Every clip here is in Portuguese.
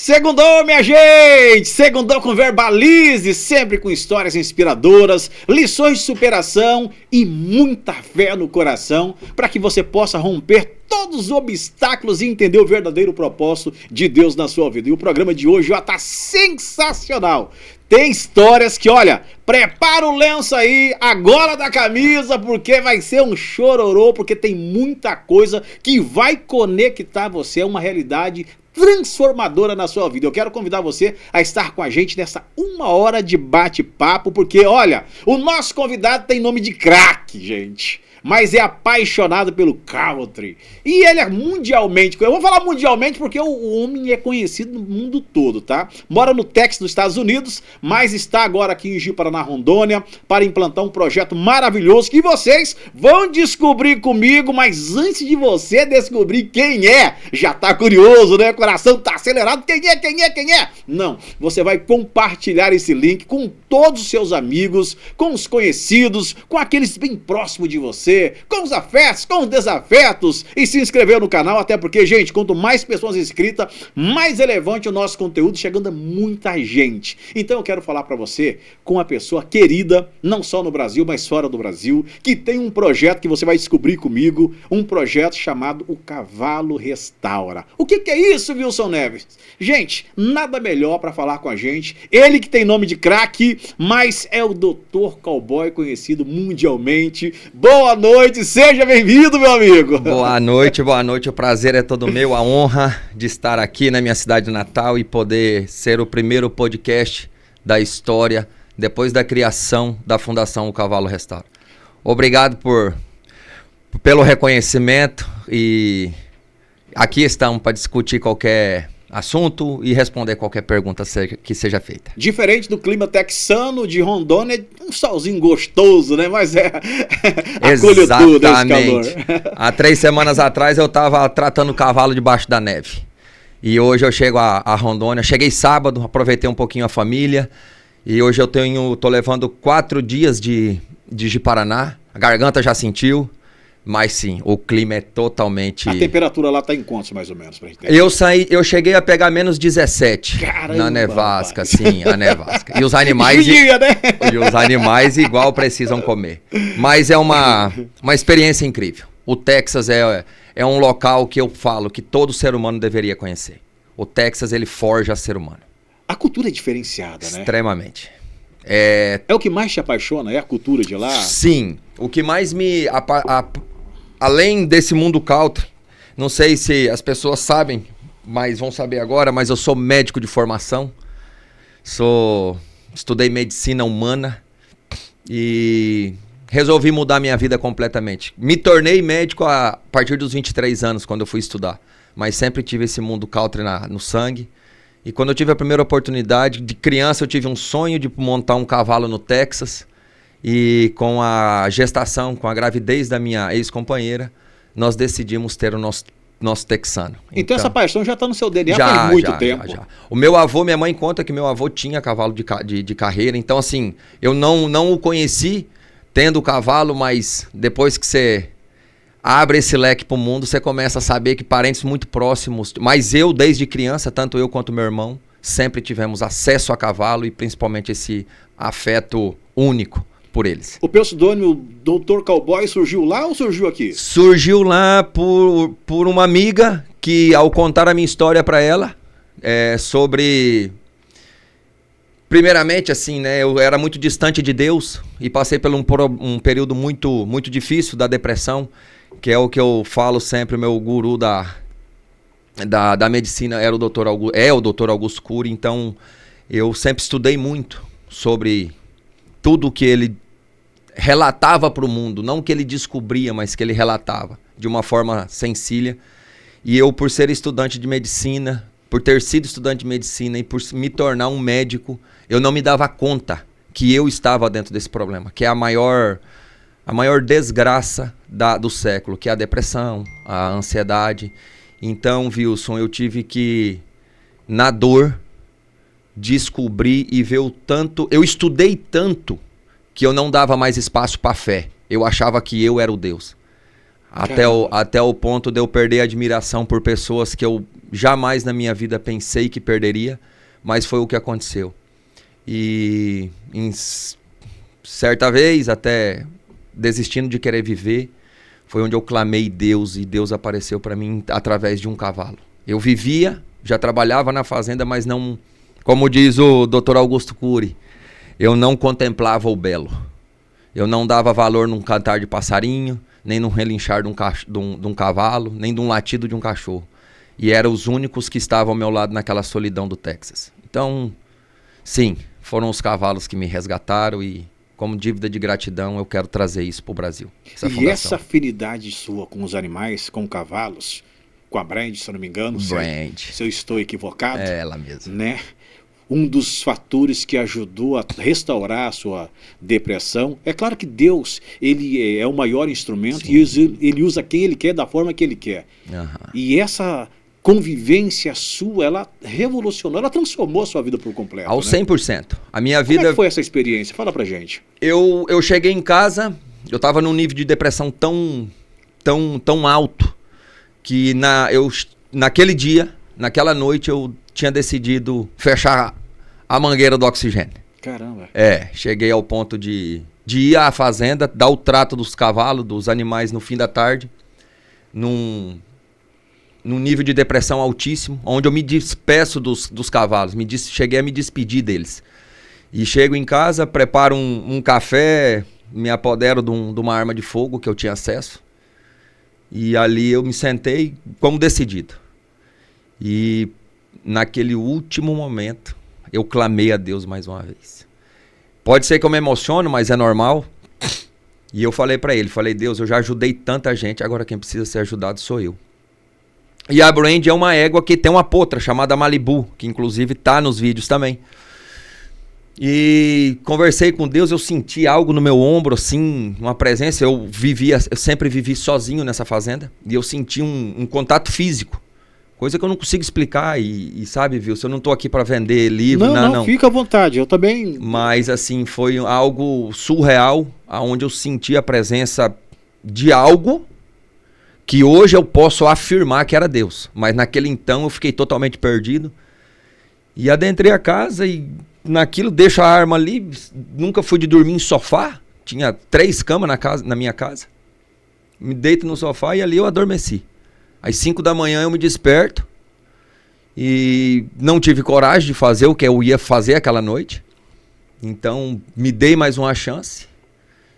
Segundou, minha gente! Segundou com Verbalize, sempre com histórias inspiradoras, lições de superação e muita fé no coração, para que você possa romper todos os obstáculos e entender o verdadeiro propósito de Deus na sua vida. E o programa de hoje já tá sensacional. Tem histórias que, olha, prepara o lenço aí, agora da camisa, porque vai ser um chororô, porque tem muita coisa que vai conectar você a uma realidade transformadora na sua vida. Eu quero convidar você a estar com a gente nessa 1 hora de bate-papo, porque, olha, o nosso convidado tem nome de craque, gente, mas é apaixonado pelo country. E ele é mundialmente, eu vou falar mundialmente porque o homem é conhecido no mundo todo, tá? Mora no Texas, nos Estados Unidos, mas está agora aqui em Ji-Paraná, Rondônia, para implantar um projeto maravilhoso que vocês vão descobrir comigo. Mas antes de você descobrir quem é, já tá curioso, né? O coração tá acelerado. Quem é? Não, você vai compartilhar esse link com todos os seus amigos, com os conhecidos, com aqueles bem próximos de você, com os afetos, com os desafetos, e se inscrever no canal, até porque, gente, quanto mais pessoas inscritas, mais relevante o nosso conteúdo, chegando a muita gente. Então eu quero falar pra você com uma pessoa querida, não só no Brasil, mas fora do Brasil, que tem um projeto que você vai descobrir comigo, um projeto chamado O Cavalo Restaura. O que é isso, Wilson Neves? Gente, nada melhor pra falar com a gente, ele que tem nome de craque, mas é o Dr. Cowboy, conhecido mundialmente. Boa noite, seja bem-vindo, meu amigo. Boa noite, o prazer é todo meu, a honra de estar aqui na minha cidade natal e poder ser o primeiro podcast da história depois da criação da Fundação O Cavalo Restaura. Obrigado pelo reconhecimento e aqui estamos para discutir qualquer assunto e responder qualquer pergunta que seja feita. Diferente do clima texano de Rondônia, um solzinho gostoso, né? Mas acolhe tudo esse calor. Há 3 semanas atrás eu estava tratando o cavalo debaixo da neve. E hoje eu chego a Rondônia, cheguei sábado, aproveitei um pouquinho a família. E hoje eu tô levando 4 dias de Ji-Paraná, a garganta já sentiu. Mas sim, o clima é totalmente... A temperatura lá tá em quantos, mais ou menos, pra gente ter? Eu cheguei a pegar menos 17. Caramba, na nevasca, sim, a nevasca. E os animais... E os animais igual precisam comer. Mas é uma experiência incrível. O Texas é um local que eu falo que todo ser humano deveria conhecer. O Texas, ele forja ser humano. A cultura é diferenciada, né? Extremamente. É o que mais te apaixona? É a cultura de lá? Sim. O que mais me... Além desse mundo country, não sei se as pessoas sabem, mas vão saber agora, mas eu sou médico de formação. Estudei medicina humana e resolvi mudar minha vida completamente. Me tornei médico a partir dos 23 anos, quando eu fui estudar. Mas sempre tive esse mundo country no sangue. E quando eu tive a primeira oportunidade, de criança eu tive um sonho de montar um cavalo no Texas. E com a gestação, com a gravidez da minha ex-companheira, nós decidimos ter o nosso texano. Então essa paixão já está no seu DNA faz muito tempo. Já. O meu avô, minha mãe conta que meu avô tinha cavalo de carreira. Então assim, eu não o conheci tendo o cavalo, mas depois que você abre esse leque para o mundo, você começa a saber que parentes muito próximos... Mas eu, desde criança, tanto eu quanto meu irmão, sempre tivemos acesso a cavalo e principalmente esse afeto único por eles. O pseudônimo Dr. Cowboy surgiu lá ou surgiu aqui? Surgiu lá por uma amiga que, ao contar a minha história para ela, sobre... Primeiramente, assim, né, eu era muito distante de Deus e passei por um período muito, muito difícil da depressão, que é o que eu falo sempre, o meu guru da medicina era o Dr. Augusto Cury. Então eu sempre estudei muito sobre tudo que ele relatava para o mundo, não que ele descobria, mas que ele relatava de uma forma sencilla. E eu, por ser estudante de medicina, por ter sido estudante de medicina e por me tornar um médico, eu não me dava conta que eu estava dentro desse problema, que é a maior desgraça do século, que é a depressão, a ansiedade. Então, Wilson, eu tive que, na dor, descobrir e ver o tanto... Eu estudei tanto que eu não dava mais espaço para fé. Eu achava que eu era o Deus. Até o ponto de eu perder a admiração por pessoas que eu jamais na minha vida pensei que perderia, mas foi o que aconteceu. E certa vez, até desistindo de querer viver, foi onde eu clamei Deus e Deus apareceu para mim através de um cavalo. Eu vivia, já trabalhava na fazenda, mas não, como diz o Dr. Augusto Cury, eu não contemplava o belo. Eu não dava valor num cantar de passarinho, nem num relinchar de um cavalo, nem de um latido de um cachorro. E eram os únicos que estavam ao meu lado naquela solidão do Texas. Então, sim, foram os cavalos que me resgataram e, como dívida de gratidão, eu quero trazer isso para o Brasil. Essa afinidade sua com os animais, com cavalos, com a Brand, se eu não me engano, se eu estou equivocado. É ela mesma. Né? Um dos fatores que ajudou a restaurar a sua depressão. É claro que Deus, ele é o maior instrumento. Sim. E ele usa quem ele quer, da forma que ele quer. E essa convivência sua, ela revolucionou, ela transformou a sua vida por completo. Ao 100%. A minha vida... Como é que foi essa experiência? Fala pra gente. Eu cheguei em casa, eu estava num nível de depressão tão alto, que naquele dia, naquela noite, eu tinha decidido fechar a mangueira do oxigênio. Caramba. Cheguei ao ponto de ir à fazenda, dar o trato dos cavalos, dos animais no fim da tarde, num nível de depressão altíssimo, onde eu me despeço dos cavalos, cheguei a me despedir deles. E chego em casa, preparo um café, me apodero de uma arma de fogo que eu tinha acesso, e ali eu me sentei como decidido. E naquele último momento, eu clamei a Deus mais uma vez. Pode ser que eu me emociono, mas é normal. E eu falei pra ele, Deus, eu já ajudei tanta gente, agora quem precisa ser ajudado sou eu. E a Brand é uma égua que tem uma potra chamada Malibu, que inclusive tá nos vídeos também. E conversei com Deus, eu senti algo no meu ombro, assim, uma presença. Eu sempre vivi sozinho nessa fazenda, e eu senti um contato físico. Coisa que eu não consigo explicar e sabe, viu? Se eu não tô aqui para vender livro, não. Fica à vontade, eu também... Mas assim, foi algo surreal, aonde eu senti a presença de algo que hoje eu posso afirmar que era Deus. Mas naquele então eu fiquei totalmente perdido. E adentrei a casa e naquilo deixo a arma ali, nunca fui de dormir em sofá, tinha 3 camas na minha casa. Me deito no sofá e ali eu adormeci. Às 5 da manhã eu me desperto e não tive coragem de fazer o que eu ia fazer aquela noite. Então me dei mais uma chance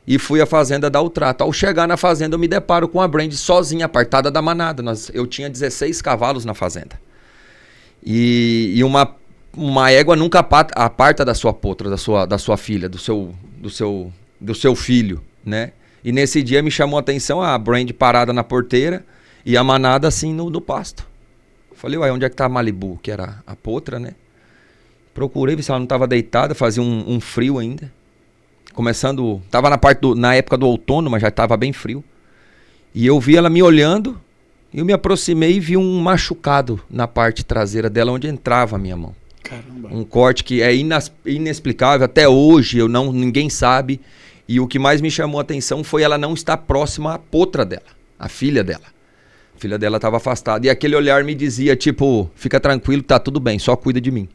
e fui à fazenda dar o trato. Ao chegar na fazenda eu me deparo com a Brand sozinha, apartada da manada. Eu tinha 16 cavalos na fazenda. E uma égua nunca aparta da sua potra, da sua filha, do seu filho, né? E nesse dia me chamou a atenção a Brand parada na porteira e a manada assim no pasto. Falei, ué, onde é que tá a Malibu? Que era a potra, né? Procurei, vi se ela não tava deitada, fazia um frio ainda. Tava na época do outono, mas já tava bem frio. E eu vi ela me olhando, e eu me aproximei e vi um machucado na parte traseira dela, onde entrava a minha mão. Caramba. Um corte que é inexplicável, até hoje ninguém sabe. E o que mais me chamou a atenção foi ela não estar próxima à potra dela, a filha dela. A filha dela estava afastada. E aquele olhar me dizia, tipo, fica tranquilo, tá tudo bem, só cuida de mim.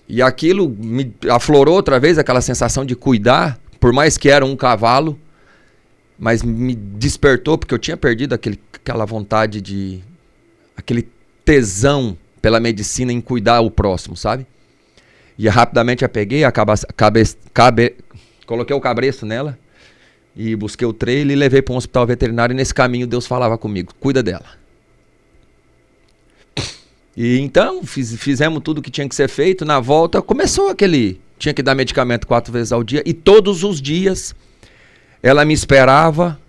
E aquilo me aflorou outra vez, aquela sensação de cuidar, por mais que era um cavalo, mas me despertou, porque eu tinha perdido aquela vontade aquele tesão pela medicina em cuidar o próximo, sabe? E rapidamente a peguei, coloquei o cabresto nela, e busquei o trailer e levei para um hospital veterinário. E nesse caminho Deus falava comigo, cuida dela. E então fizemos tudo o que tinha que ser feito. Na volta começou tinha que dar medicamento 4 vezes ao dia. E todos os dias ela me esperava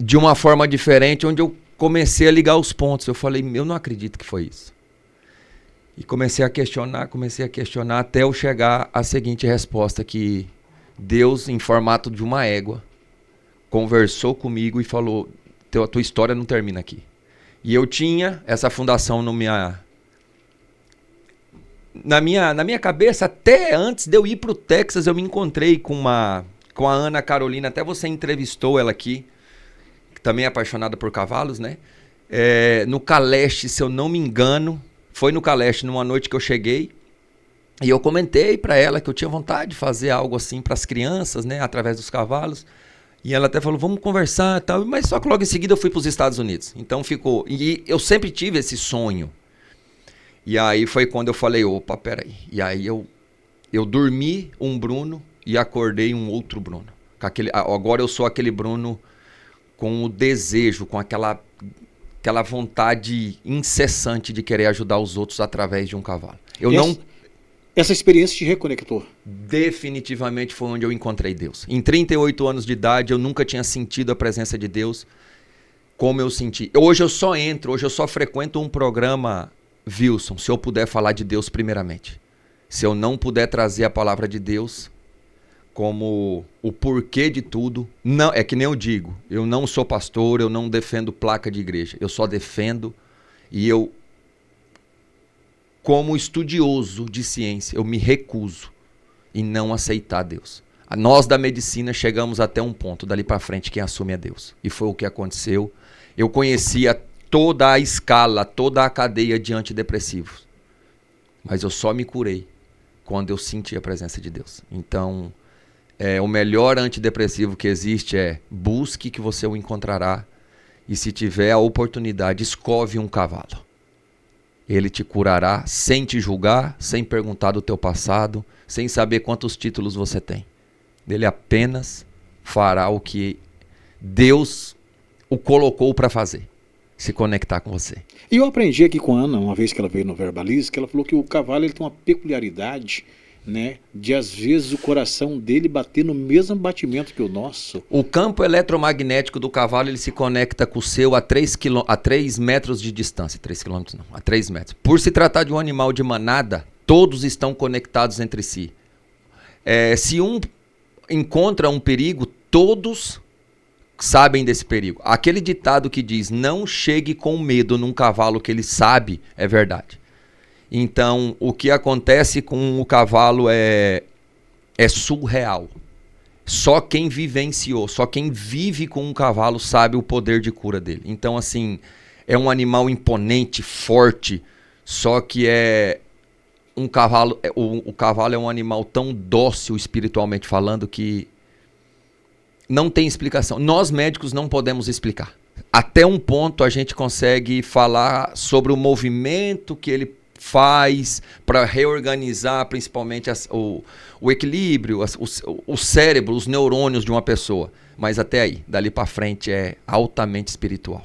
de uma forma diferente, onde eu comecei a ligar os pontos. Eu falei, eu não acredito que foi isso. E comecei a questionar até eu chegar à seguinte resposta, que Deus, em formato de uma égua, conversou comigo e falou, a tua história não termina aqui. E eu tinha essa fundação na minha cabeça, até antes de eu ir para o Texas, eu me encontrei com a Ana Carolina, até você entrevistou ela aqui, também é apaixonada por cavalos, né? No Caleste, se eu não me engano, foi no Caleste, numa noite que eu cheguei, e eu comentei para ela que eu tinha vontade de fazer algo assim para as crianças, né? Através dos cavalos. E ela até falou, vamos conversar e tal. Mas só que logo em seguida eu fui para os Estados Unidos. Então ficou... E eu sempre tive esse sonho. E aí foi quando eu falei, opa, peraí. E aí eu dormi um Bruno e acordei um outro Bruno. Agora eu sou aquele Bruno com o desejo, com aquela vontade incessante de querer ajudar os outros através de um cavalo. Essa experiência te reconectou? Definitivamente foi onde eu encontrei Deus. Em 38 anos de idade, eu nunca tinha sentido a presença de Deus como eu senti. Hoje eu só frequento um programa, Wilson, se eu puder falar de Deus primeiramente. Se eu não puder trazer a palavra de Deus como o porquê de tudo, não, é que nem eu digo, eu não sou pastor, eu não defendo placa de igreja, eu só defendo e eu, como estudioso de ciência, eu me recuso em não aceitar Deus. Nós da medicina chegamos até um ponto, dali para frente quem assume é Deus. E foi o que aconteceu. Eu conhecia toda a escala, toda a cadeia de antidepressivos. Mas eu só me curei quando eu senti a presença de Deus. Então, o melhor antidepressivo que existe é busque que você o encontrará. E se tiver a oportunidade, escove um cavalo. Ele te curará sem te julgar, sem perguntar do teu passado, sem saber quantos títulos você tem. Ele apenas fará o que Deus o colocou para fazer, se conectar com você. E eu aprendi aqui com a Ana, uma vez que ela veio no Verbalize, que ela falou que o cavalo ele tem uma peculiaridade, né, de às vezes o coração dele bater no mesmo batimento que o nosso. O campo eletromagnético do cavalo ele se conecta com o seu a 3 metros de distância. 3 quilômetros não, a 3 metros. Por se tratar de um animal de manada, todos estão conectados entre si. Se um encontra um perigo, todos sabem desse perigo. Aquele ditado que diz, não chegue com medo num cavalo que ele sabe, é verdade. Então, o que acontece com o cavalo é surreal. Só quem vivenciou, só quem vive com um cavalo sabe o poder de cura dele. Então, assim, é um animal imponente, forte, só que um cavalo, o cavalo é um animal tão dócil espiritualmente falando que não tem explicação. Nós médicos não podemos explicar. Até um ponto a gente consegue falar sobre o movimento que ele faz para reorganizar principalmente o equilíbrio, o cérebro, os neurônios de uma pessoa. Mas até aí, dali para frente é altamente espiritual.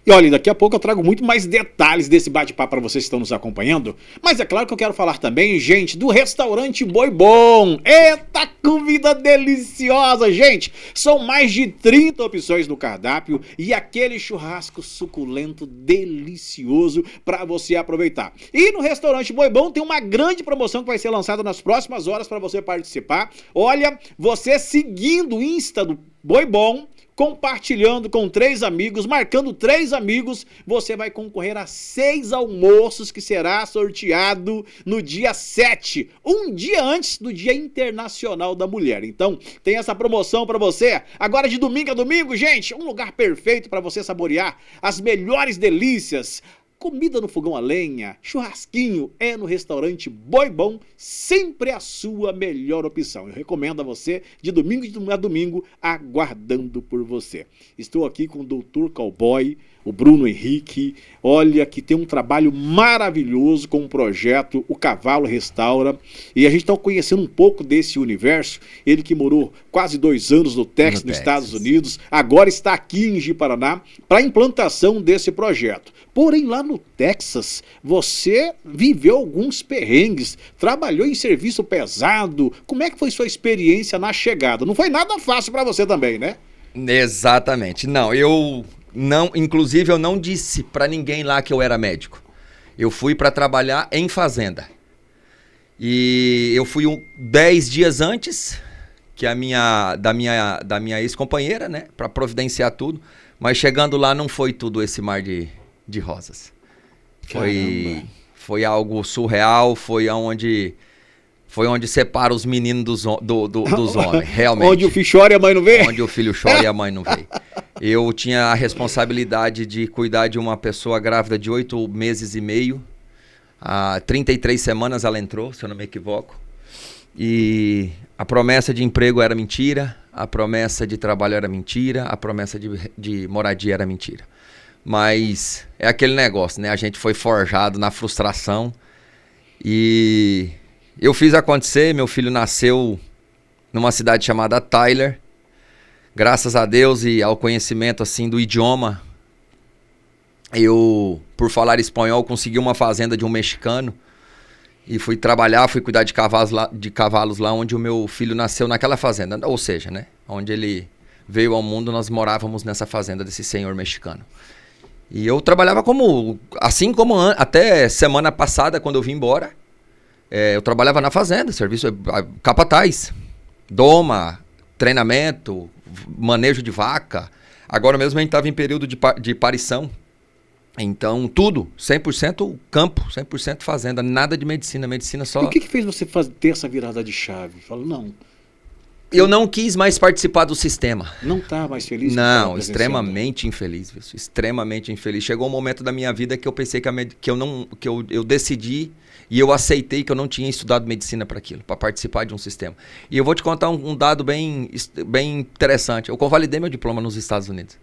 E olha, daqui a pouco eu trago muito mais detalhes desse bate-papo para vocês que estão nos acompanhando. Mas é claro que eu quero falar também, gente, do restaurante Boi Bom. Eita, comida deliciosa, gente! São mais de 30 opções no cardápio e aquele churrasco suculento, delicioso para você aproveitar. E no restaurante Boi Bom tem uma grande promoção que vai ser lançada nas próximas horas para você participar. Olha, você seguindo o Insta do Boi Bom, compartilhando com 3 amigos, marcando 3 amigos, você vai concorrer a 6 almoços que será sorteado no dia 7, um dia antes do Dia Internacional da Mulher. Então, tem essa promoção para você. Agora de domingo a domingo, gente, um lugar perfeito para você saborear as melhores delícias. Comida no fogão a lenha, churrasquinho, é no restaurante Boi Bom, sempre a sua melhor opção. Eu recomendo a você, de domingo a domingo, aguardando por você. Estou aqui com o Dr. Cowboy, o Bruno Henrique, olha que tem um trabalho maravilhoso com o projeto O Cavalo Restaura, e a gente está conhecendo um pouco desse universo, ele que morou quase 2 anos no Texas, nos Estados Unidos, agora está aqui em Ji-Paraná para a implantação desse projeto. Porém, lá no Texas, você viveu alguns perrengues, trabalhou em serviço pesado. Como é que foi sua experiência na chegada? Não foi nada fácil para você também, né? Exatamente. Inclusive eu não disse para ninguém lá que eu era médico. Eu fui para trabalhar em fazenda. E eu fui 10 dias antes que da minha ex-companheira, né, para providenciar tudo. Mas chegando lá não foi tudo esse mar de rosas. Foi algo surreal, foi onde separa os meninos dos homens, realmente. Onde o filho chora e a mãe não vê? Onde o filho chora e a mãe não vê. Eu tinha a responsabilidade de cuidar de uma pessoa grávida de 8 meses e meio. Há 33 semanas ela entrou, se eu não me equivoco. E a promessa de emprego era mentira, a promessa de trabalho era mentira, a promessa de moradia era mentira. Mas é aquele negócio, né? A gente foi forjado na frustração e eu fiz acontecer. Meu filho nasceu numa cidade chamada Tyler. Graças a Deus e ao conhecimento assim do idioma, eu, por falar espanhol, consegui uma fazenda de um mexicano e fui trabalhar, fui cuidar de cavalos lá onde o meu filho nasceu, naquela fazenda. Ou seja, né, onde ele veio ao mundo, nós morávamos nessa fazenda desse senhor mexicano. E eu trabalhava assim como até semana passada, quando eu vim embora, eu trabalhava na fazenda, serviço capataz, doma, treinamento, manejo de vaca. Agora mesmo a gente estava em período de parição. Então, tudo, 100% campo, 100% fazenda, nada de medicina, medicina só... E o que fez você ter essa virada de chave? Falou, não... Eu não quis mais participar do sistema. Não tá mais feliz? Não, extremamente infeliz, viu? Extremamente infeliz. Chegou um momento da minha vida que eu pensei que eu decidi e eu aceitei que eu não tinha estudado medicina para aquilo, para participar de um sistema. E eu vou te contar um dado bem interessante. Eu convalidei meu diploma nos Estados Unidos.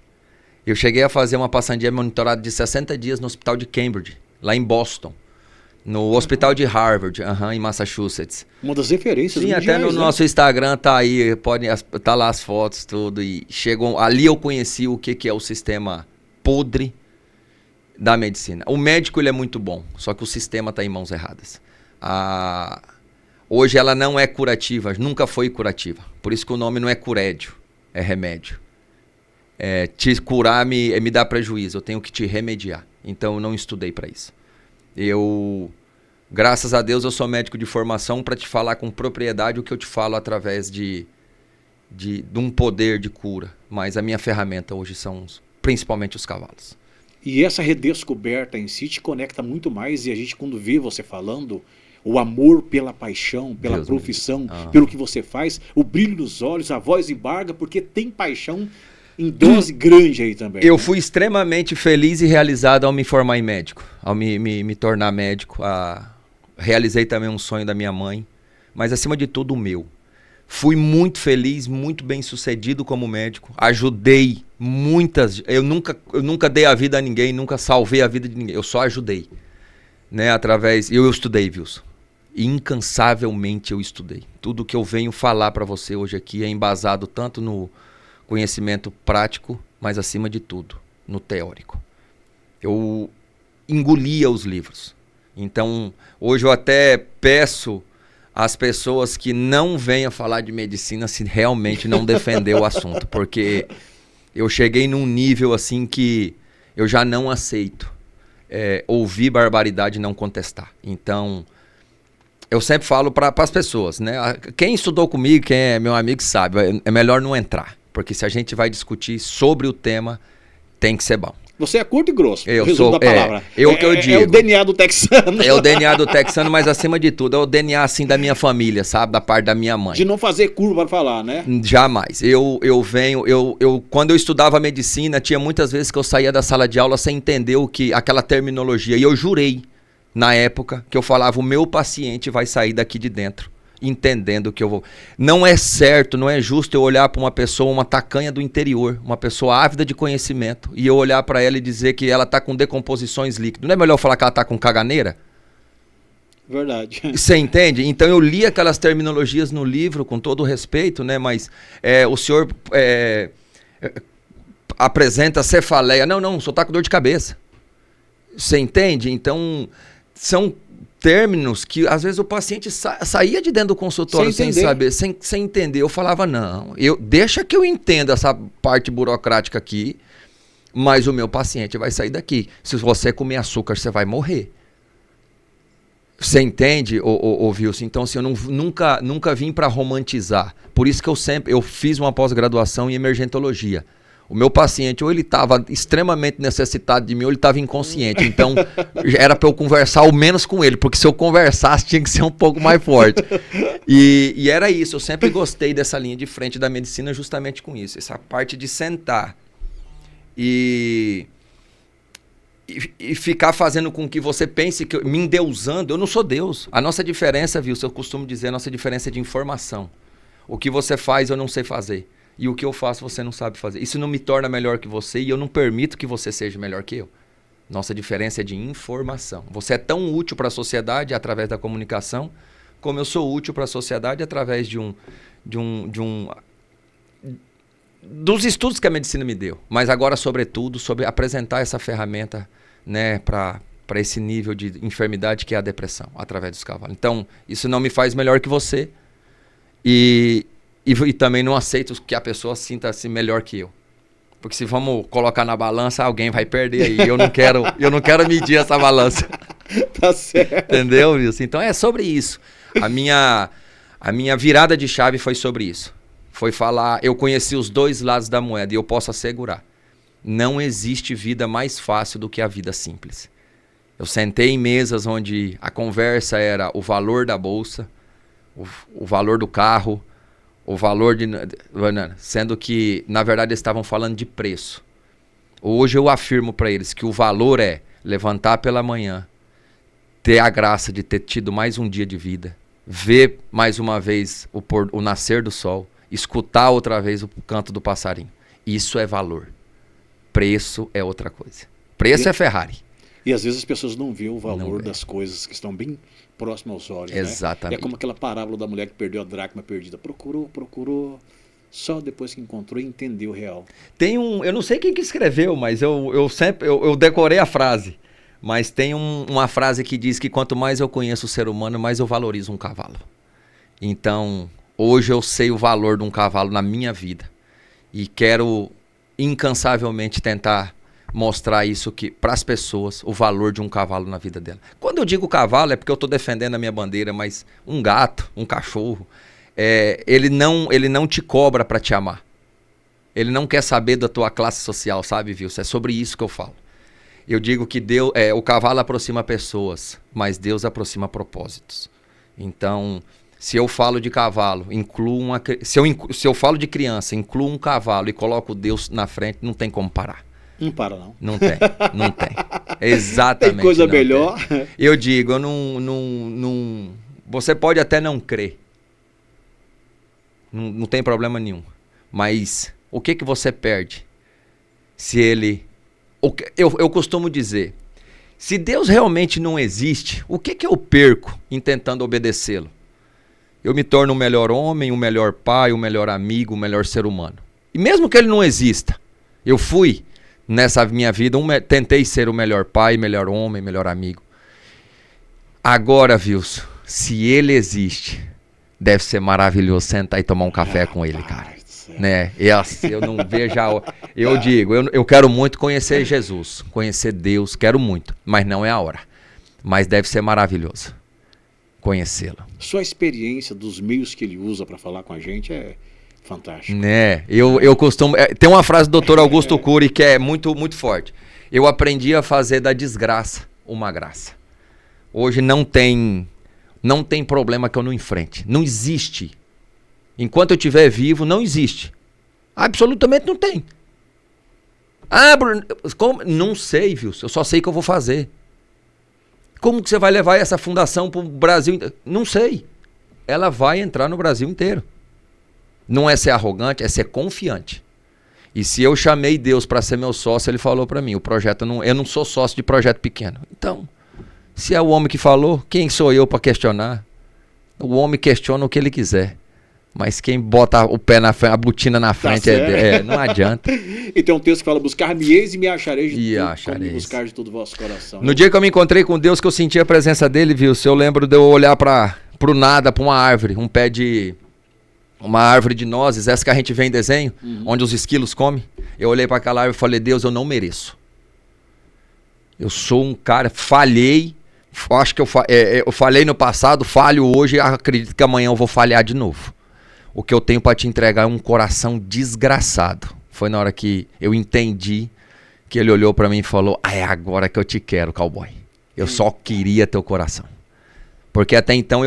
Eu cheguei a fazer uma passadinha monitorada de 60 dias no hospital de Cambridge, lá em Boston. No hospital de Harvard, em Massachusetts. Uma das referências mundiais. Sim, até no nosso Instagram tá aí, tá lá as fotos, tudo. E ali eu conheci o que é o sistema podre da medicina. O médico, ele é muito bom, só que o sistema tá em mãos erradas. Hoje ela não é curativa, nunca foi curativa. Por isso que o nome não é curédio, é remédio. Te curar me dá prejuízo, eu tenho que te remediar. Então eu não estudei para isso. Graças a Deus, eu sou médico de formação para te falar com propriedade o que eu te falo através de um poder de cura. Mas a minha ferramenta hoje são principalmente os cavalos. E essa redescoberta em si te conecta muito mais, e a gente, quando vê você falando, o amor pela paixão, pela profissão, pelo que você faz, o brilho nos olhos, a voz embarga, porque tem paixão em dose grande aí também. Eu fui extremamente feliz e realizado ao me formar em médico, ao me tornar médico. Realizei também um sonho da minha mãe, mas acima de tudo o meu. Fui muito feliz, muito bem sucedido como médico. Ajudei muitas... Eu nunca dei a vida a ninguém, nunca salvei a vida de ninguém. Eu só ajudei. Né, eu estudei, Wilson. Incansavelmente eu estudei. Tudo que eu venho falar para você hoje aqui é embasado tanto no conhecimento prático, mas acima de tudo, no teórico. Eu engolia os livros. Então, hoje eu até peço às pessoas que não venham falar de medicina se realmente não defender o assunto, porque eu cheguei num nível assim que eu já não aceito ouvir barbaridade e não contestar. Então, eu sempre falo para as pessoas, né? Quem estudou comigo, quem é meu amigo sabe, é melhor não entrar. Porque se a gente vai discutir sobre o tema, tem que ser bom. Você é curto e grosso, eu sou da palavra. Que eu digo. É o DNA do texano. É o DNA do texano, mas acima de tudo, é o DNA assim da minha família, sabe? Da parte da minha mãe. De não fazer curva para falar, né? Jamais. Quando eu estudava medicina, tinha muitas vezes que eu saía da sala de aula sem entender aquela terminologia. E eu jurei, na época, que eu falava, o meu paciente vai sair daqui de dentro entendendo que eu vou... Não é certo, não é justo eu olhar para uma pessoa, uma tacanha do interior, uma pessoa ávida de conhecimento, e eu olhar para ela e dizer que ela está com decomposições líquidas. Não é melhor falar que ela está com caganeira? Verdade. Você entende? Então eu li aquelas terminologias no livro com todo o respeito, né? Mas o senhor apresenta cefaleia. Não, só está com dor de cabeça. Você entende? Então são términos que às vezes o paciente saía de dentro do consultório sem saber, sem entender. Eu falava, não, deixa que eu entenda essa parte burocrática aqui, mas o meu paciente vai sair daqui. Se você comer açúcar, você vai morrer. Você entende, Wilson? Então, assim, eu nunca vim para romantizar. Por isso que eu fiz uma pós-graduação em emergentologia. O meu paciente, ou ele estava extremamente necessitado de mim, ou ele estava inconsciente. Então, era para eu conversar ao menos com ele, porque se eu conversasse, tinha que ser um pouco mais forte. E era isso, eu sempre gostei dessa linha de frente da medicina justamente com isso. Essa parte de sentar e ficar fazendo com que você pense que me endeusando. Eu não sou Deus. A nossa diferença, viu? Eu costumo dizer, a nossa diferença é de informação. O que você faz, eu não sei fazer. E o que eu faço, você não sabe fazer. Isso não me torna melhor que você e eu não permito que você seja melhor que eu. Nossa diferença é de informação. Você é tão útil para a sociedade através da comunicação, como eu sou útil para a sociedade através dos estudos que a medicina me deu. Mas agora, sobretudo, sobre apresentar essa ferramenta, né, para esse nível de enfermidade que é a depressão, através dos cavalos. Então, isso não me faz melhor que você e também não aceito que a pessoa sinta-se melhor que eu. Porque se vamos colocar na balança, alguém vai perder aí. Eu não quero medir essa balança. Tá certo. Entendeu, Wilson? Então é sobre isso. A minha virada de chave foi sobre isso. Foi falar, eu conheci os dois lados da moeda e eu posso assegurar. Não existe vida mais fácil do que a vida simples. Eu sentei em mesas onde a conversa era o valor da bolsa, o valor do carro, o valor de... Sendo que, na verdade, eles estavam falando de preço. Hoje eu afirmo para eles que o valor é levantar pela manhã, ter a graça de ter tido mais um dia de vida, ver mais uma vez o nascer do sol, escutar outra vez o canto do passarinho. Isso é valor. Preço é outra coisa. Preço é Ferrari. E às vezes as pessoas não veem o valor das coisas que estão bem próximas aos olhos. Exatamente. Né? É como aquela parábola da mulher que perdeu a dracma perdida. Procurou, só depois que encontrou e entendeu o real. Tem eu não sei quem que escreveu, mas eu decorei a frase. Mas tem uma frase que diz que quanto mais eu conheço o ser humano, mais eu valorizo um cavalo. Então, hoje eu sei o valor de um cavalo na minha vida. E quero incansavelmente tentar mostrar isso para as pessoas, o valor de um cavalo na vida dela. Quando eu digo cavalo é porque eu estou defendendo a minha bandeira, mas um gato, um cachorro, ele não te cobra para te amar. Ele não quer saber da tua classe social, sabe, Wilson? É sobre isso que eu falo. Eu digo que o cavalo aproxima pessoas, mas Deus aproxima propósitos. Então, se eu falo de cavalo, se eu falo de criança, incluo um cavalo e coloco Deus na frente, não tem como parar. Não para, não. Não tem. Exatamente. Tem coisa melhor. Tem. Eu digo, eu não... Você pode até não crer. Não tem problema nenhum. Mas o que você perde se ele... Eu costumo dizer, se Deus realmente não existe, o que eu perco em tentando obedecê-lo? Eu me torno um melhor homem, um melhor pai, um melhor amigo, um melhor ser humano. E mesmo que ele não exista, eu fui... Nessa minha vida, tentei ser o melhor pai, melhor homem, melhor amigo. Agora, Wilson, se ele existe, deve ser maravilhoso sentar e tomar um café com ele, cara. Né? Eu não vejo a hora. Eu digo, eu quero muito conhecer Jesus, conhecer Deus, quero muito, mas não é a hora. Mas deve ser maravilhoso conhecê-lo. Sua experiência dos meios que ele usa para falar com a gente é... fantástico. Né? Eu costumo... tem uma frase do Dr. Augusto Cury que é muito, muito forte. Eu aprendi a fazer da desgraça uma graça. Hoje não tem problema que eu não enfrente. Não existe. Enquanto eu estiver vivo, não existe. Absolutamente não tem. Ah, Bruno, como? Não sei, viu? Eu só sei que eu vou fazer. Como que você vai levar essa fundação para o Brasil inteiro? Não sei. Ela vai entrar no Brasil inteiro. Não é ser arrogante, é ser confiante. E se eu chamei Deus para ser meu sócio, ele falou para mim, eu não sou sócio de projeto pequeno. Então, se é o homem que falou, quem sou eu para questionar? O homem questiona o que ele quiser. Mas quem bota o pé na frente, a botina na frente, não adianta. E tem um texto que fala, buscar-me-eis e me achareis como me buscar de todo o vosso coração. No dia que eu me encontrei com Deus, que eu senti a presença dele, viu? Se eu lembro de eu olhar para o nada, para uma árvore, uma árvore de nozes, essa que a gente vê em desenho, onde os esquilos comem. Eu olhei para aquela árvore e falei, Deus, eu não mereço. Eu sou um cara, falhei, acho que eu falhei no passado, falho hoje e acredito que amanhã eu vou falhar de novo. O que eu tenho para te entregar é um coração desgraçado. Foi na hora que eu entendi que ele olhou para mim e falou, é agora que eu te quero, cowboy. Eu só queria teu coração. Porque até então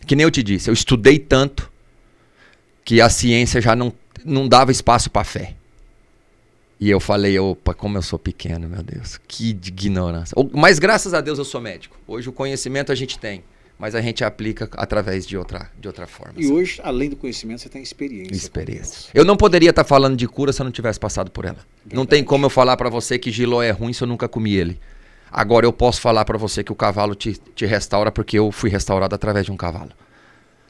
que nem eu te disse, eu estudei tanto que a ciência já não dava espaço para fé. E eu falei, opa, como eu sou pequeno, meu Deus, que ignorância. Mas graças a Deus eu sou médico. Hoje o conhecimento a gente tem, mas a gente aplica através de outra forma. E hoje, além do conhecimento, você tem experiência. Experiência. Eu não poderia estar falando de cura se eu não tivesse passado por ela. Verdade. Não tem como eu falar para você que Giló é ruim se eu nunca comi ele. Agora eu posso falar para você que o cavalo te restaura porque eu fui restaurado através de um cavalo.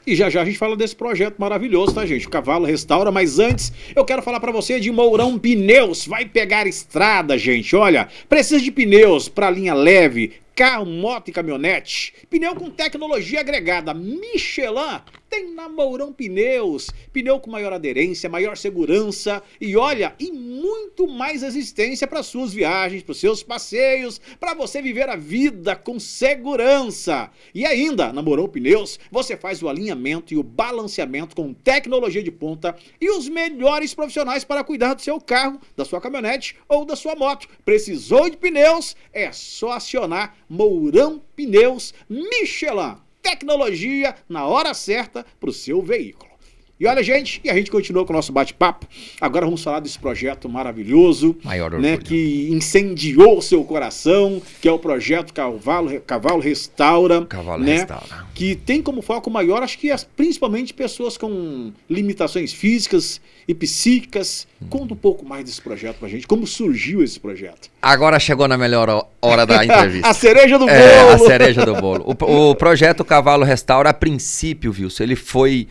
E já já a gente fala desse projeto maravilhoso, tá, gente? O Cavalo Restaura, mas antes eu quero falar pra você de Mourão Pneus. Vai pegar estrada, gente. Olha, precisa de pneus pra linha leve, carro, moto e caminhonete. Pneu com tecnologia agregada Michelin tem na Mourão Pneus. Pneu com maior aderência, maior segurança e olha, e muito mais resistência para suas viagens, para os seus passeios, para você viver a vida com segurança. E ainda, na Mourão Pneus, você faz o alinhamento e o balanceamento com tecnologia de ponta e os melhores profissionais para cuidar do seu carro, da sua caminhonete ou da sua moto. Precisou de pneus? É só acionar Mourão Pneus Michelin. Tecnologia na hora certa para o seu veículo. E olha, gente, e a gente continua com o nosso bate-papo. Agora vamos falar desse projeto maravilhoso, né, que incendiou o seu coração, que é o projeto Cavalo Restaura. Cavalo né, Restaura. Que tem como foco maior, acho que principalmente pessoas com limitações físicas e psíquicas. Conta um pouco mais desse projeto pra gente, como surgiu esse projeto. Agora chegou na melhor hora da entrevista. A cereja do bolo! A cereja do bolo. O projeto Cavalo Restaura, a princípio, Wilson, ele foi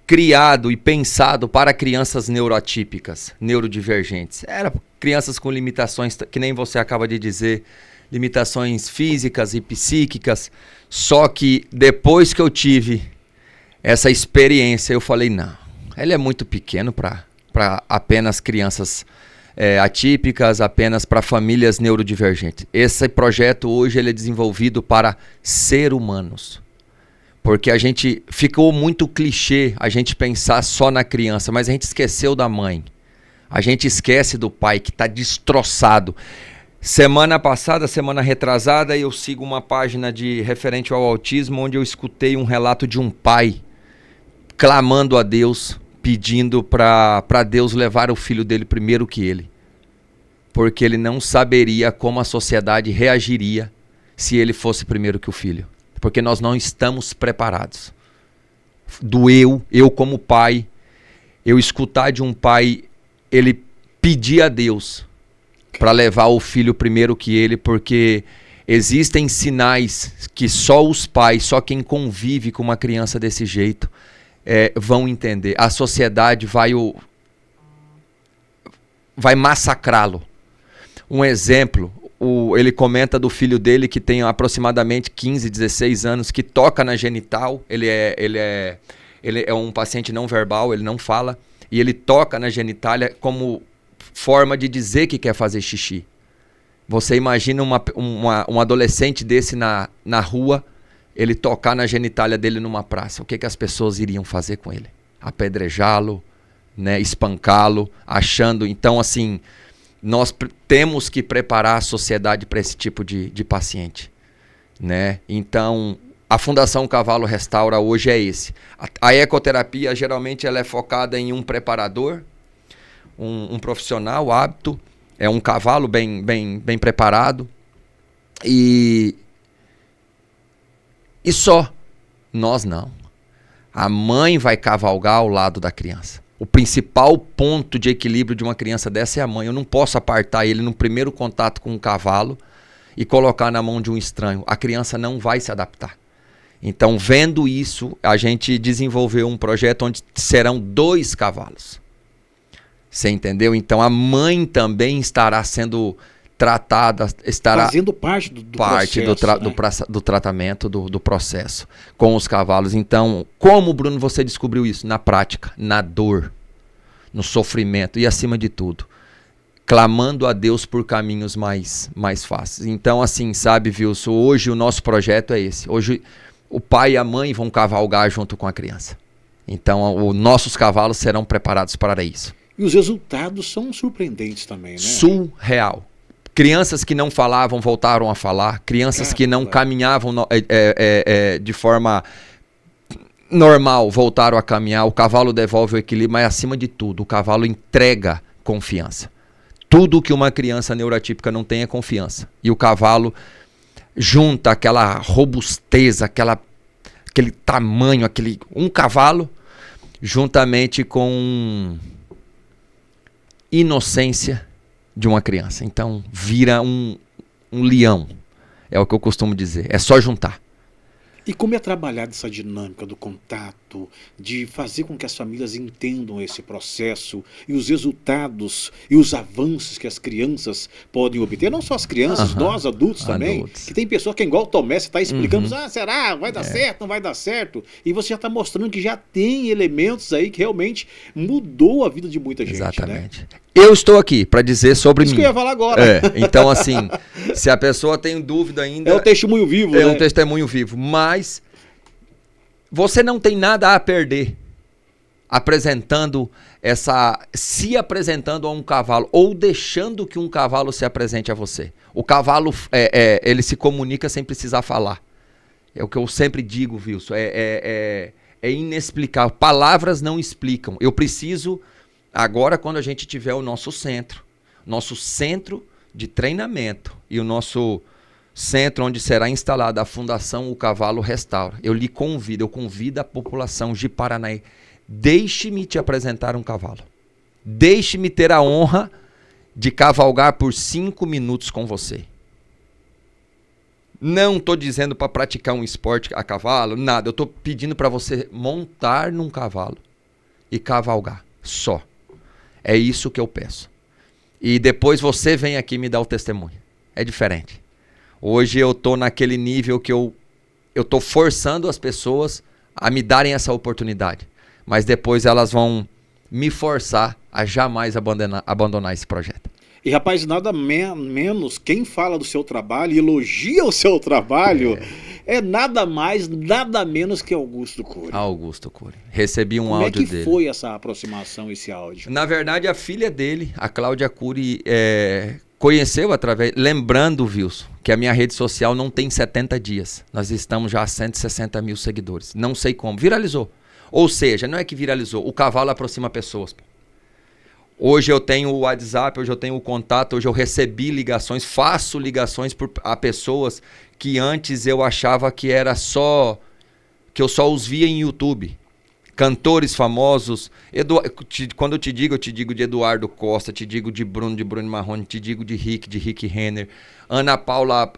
criado e pensado para crianças neuroatípicas, neurodivergentes. Era crianças com limitações, que nem você acaba de dizer, limitações físicas e psíquicas. Só que depois que eu tive essa experiência, eu falei, não, ele é muito pequeno para apenas crianças atípicas, apenas para famílias neurodivergentes. Esse projeto hoje ele é desenvolvido para seres humanos. Porque a gente ficou muito clichê a gente pensar só na criança, mas a gente esqueceu da mãe. A gente esquece do pai que está destroçado. Semana passada, semana retrasada, eu sigo uma página referente ao autismo, onde eu escutei um relato de um pai clamando a Deus, pedindo para Deus levar o filho dele primeiro que ele. Porque ele não saberia como a sociedade reagiria se ele fosse primeiro que o filho. Porque nós não estamos preparados. Eu como pai, eu escutar de um pai, ele pedir a Deus para levar o filho primeiro que ele, porque existem sinais que só os pais, só quem convive com uma criança desse jeito vão entender. A sociedade vai massacrá-lo. Um exemplo, ele comenta do filho dele que tem aproximadamente 15, 16 anos, que toca na genital, ele é um paciente não verbal, ele não fala, e ele toca na genitália como forma de dizer que quer fazer xixi. Você imagina um adolescente desse na rua, ele tocar na genitália dele numa praça, o que as pessoas iriam fazer com ele? Apedrejá-lo, né, espancá-lo, achando, então assim... Nós temos que preparar a sociedade para esse tipo de paciente, né? Então, a Fundação Cavalo Restaura hoje é esse. A ecoterapia, geralmente, ela é focada em um preparador, um profissional apto, é um cavalo bem preparado e só. Nós não. A mãe vai cavalgar ao lado da criança. O principal ponto de equilíbrio de uma criança dessa é a mãe. Eu não posso apartar ele no primeiro contato com um cavalo e colocar na mão de um estranho. A criança não vai se adaptar. Então, vendo isso, a gente desenvolveu um projeto onde serão 2 cavalos. Você entendeu? Então, a mãe também estará sendo tratada, estará fazendo parte do processo, do tratamento, do processo com os cavalos. Então, como, Bruno, você descobriu isso? Na prática, na dor, no sofrimento e, acima de tudo, clamando a Deus por caminhos mais fáceis. Então, assim, sabe, Wilson, hoje o nosso projeto é esse. Hoje o pai e a mãe vão cavalgar junto com a criança. Então, os nossos cavalos serão preparados para isso. E os resultados são surpreendentes também, né? Surreal. Crianças que não falavam voltaram a falar. Crianças que não caminhavam de forma normal voltaram a caminhar. O cavalo devolve o equilíbrio, mas acima de tudo, o cavalo entrega confiança. Tudo que uma criança neuroatípica não tem é confiança. E o cavalo junta aquela robustez, aquele tamanho, um cavalo, juntamente com inocência de uma criança. Então, vira um leão. É o que eu costumo dizer. É só juntar. E como é trabalhada essa dinâmica do contato, de fazer com que as famílias entendam esse processo e os resultados e os avanços que as crianças podem obter? Não só as crianças, nós adultos também. Que tem pessoa que é igual o Tomé, você está explicando, será? Vai dar certo? Não vai dar certo? E você já está mostrando que já tem elementos aí que realmente mudou a vida de muita gente. Exatamente. Né? Eu estou aqui para dizer sobre mim. Isso que eu ia falar agora. Então, assim, se a pessoa tem dúvida ainda... É um testemunho vivo, né? É um testemunho vivo. Mas você não tem nada a perder se apresentando a um cavalo ou deixando que um cavalo se apresente a você. O cavalo, ele se comunica sem precisar falar. É o que eu sempre digo, Wilson. É inexplicável. Palavras não explicam. Eu preciso... Agora, quando a gente tiver o nosso centro de treinamento e o nosso centro onde será instalada a Fundação O Cavalo Restaura, eu convido a população de Paranaí, deixe-me te apresentar um cavalo. Deixe-me ter a honra de cavalgar por 5 minutos com você. Não estou dizendo para praticar um esporte a cavalo, nada. Eu estou pedindo para você montar num cavalo e cavalgar, só. É isso que eu peço. E depois você vem aqui me dar o testemunho. É diferente. Hoje eu estou naquele nível que eu estou forçando as pessoas a me darem essa oportunidade. Mas depois elas vão me forçar a jamais abandonar esse projeto. E rapaz, nada menos, quem fala do seu trabalho e elogia o seu trabalho é nada mais, nada menos que Augusto Cury. Augusto Cury. Recebi um áudio dele. Como é que foi essa aproximação, esse áudio? Na verdade, a filha dele, a Cláudia Cury, conheceu através... Lembrando, Wilson, que a minha rede social não tem 70 dias. Nós estamos já a 160 mil seguidores. Não sei como. Viralizou. Ou seja, não é que viralizou. O cavalo aproxima pessoas. Hoje eu tenho o WhatsApp, hoje eu tenho o contato, hoje eu recebi ligações, faço ligações a pessoas que antes eu achava que que eu só os via em YouTube. Cantores famosos, quando eu te digo de Eduardo Costa, te digo de Bruno Marrone, te digo de Rick Renner, a Ana Paula,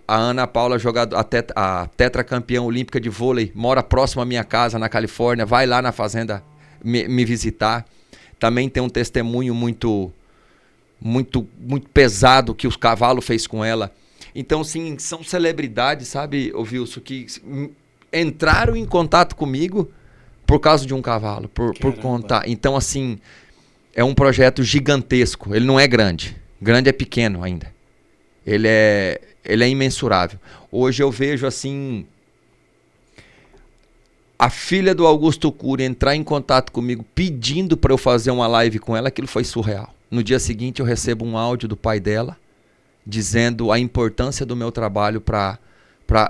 a tetracampeã olímpica de vôlei, mora próximo à minha casa na Califórnia, vai lá na fazenda me visitar. Também tem um testemunho muito pesado que o cavalo fez com ela. Então, sim, são celebridades, sabe, Wilson, que entraram em contato comigo por causa de um cavalo, por contar. Então, assim, é um projeto gigantesco. Ele não é grande. Grande é pequeno ainda. Ele é imensurável. Hoje eu vejo, assim... A filha do Augusto Cury entrar em contato comigo pedindo para eu fazer uma live com ela, aquilo foi surreal. No dia seguinte eu recebo um áudio do pai dela dizendo a importância do meu trabalho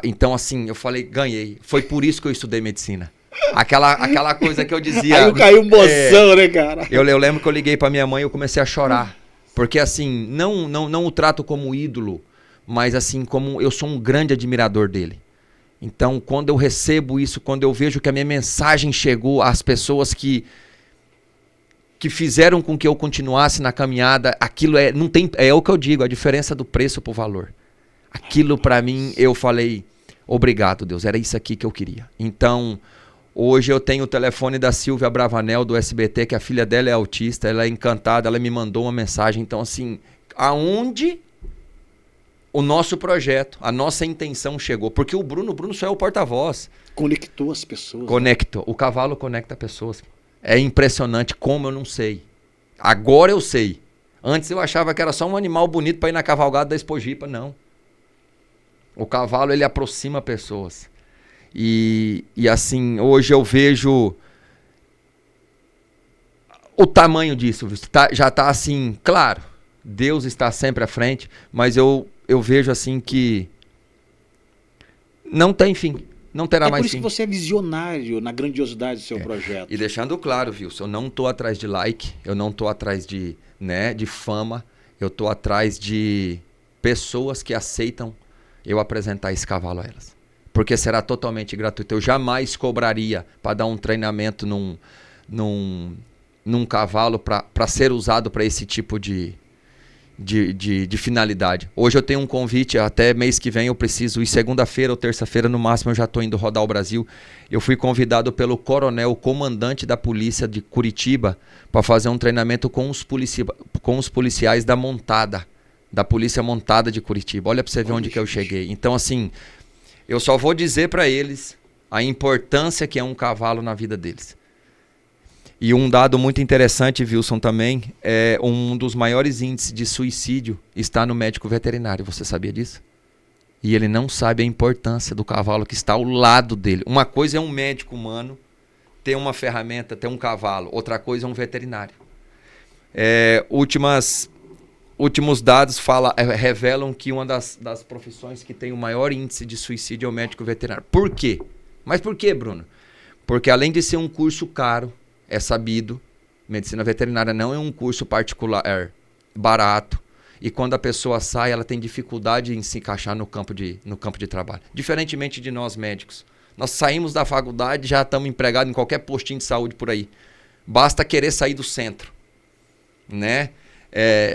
Então, assim, eu falei, ganhei. Foi por isso que eu estudei medicina. Aquela coisa que eu dizia... Aí caiu emoção, né, cara? Eu lembro que eu liguei para minha mãe e eu comecei a chorar. Porque, assim, não o trato como ídolo, mas, assim, como eu sou um grande admirador dele. Então, quando eu recebo isso, quando eu vejo que a minha mensagem chegou às pessoas que fizeram com que eu continuasse na caminhada, aquilo é o que eu digo, a diferença do preço pro valor. Aquilo para mim, eu falei, obrigado Deus, era isso aqui que eu queria. Então, hoje eu tenho o telefone da Silvia Bravanel do SBT, que a filha dela é autista, ela é encantada, ela me mandou uma mensagem. Então, assim, aonde... O nosso projeto, a nossa intenção chegou. Porque o Bruno só é o porta-voz. Conectou as pessoas. Conectou. O cavalo conecta pessoas. É impressionante como eu não sei. Agora eu sei. Antes eu achava que era só um animal bonito para ir na cavalgada da Expojipa. Não. O cavalo, ele aproxima pessoas. E assim, hoje eu vejo o tamanho disso. Já está assim, claro, Deus está sempre à frente, mas eu vejo assim que não tem fim, não terá mais fim. É por isso que você é visionário na grandiosidade do seu projeto. E deixando claro, Wilson, eu não estou atrás de like, eu não estou atrás de fama, Eu estou atrás de pessoas que aceitam eu apresentar esse cavalo a elas. Porque será totalmente gratuito. Eu jamais cobraria para dar um treinamento num cavalo para ser usado para esse tipo de finalidade. Hoje eu tenho um convite, até mês que vem eu preciso ir segunda-feira ou terça-feira, no máximo eu já estou indo rodar o Brasil. Eu fui convidado pelo coronel, comandante da polícia de Curitiba, para fazer um treinamento com os policiais da montada, da polícia montada de Curitiba. Olha para você ver onde que eu cheguei. Então assim, eu só vou dizer para eles a importância que é um cavalo na vida deles. E um dado muito interessante, Wilson, também, é um dos maiores índices de suicídio está no médico veterinário. Você sabia disso? E ele não sabe a importância do cavalo que está ao lado dele. Uma coisa é um médico humano ter uma ferramenta, ter um cavalo. Outra coisa é um veterinário. Últimos dados revelam que uma das profissões que tem o maior índice de suicídio é o médico veterinário. Por quê? Mas por quê, Bruno? Porque além de ser um curso caro, é sabido, medicina veterinária não é um curso particular barato. E quando a pessoa sai, ela tem dificuldade em se encaixar no campo de trabalho. Diferentemente de nós médicos. Nós saímos da faculdade, já estamos empregados em qualquer postinho de saúde por aí. Basta querer sair do centro, né?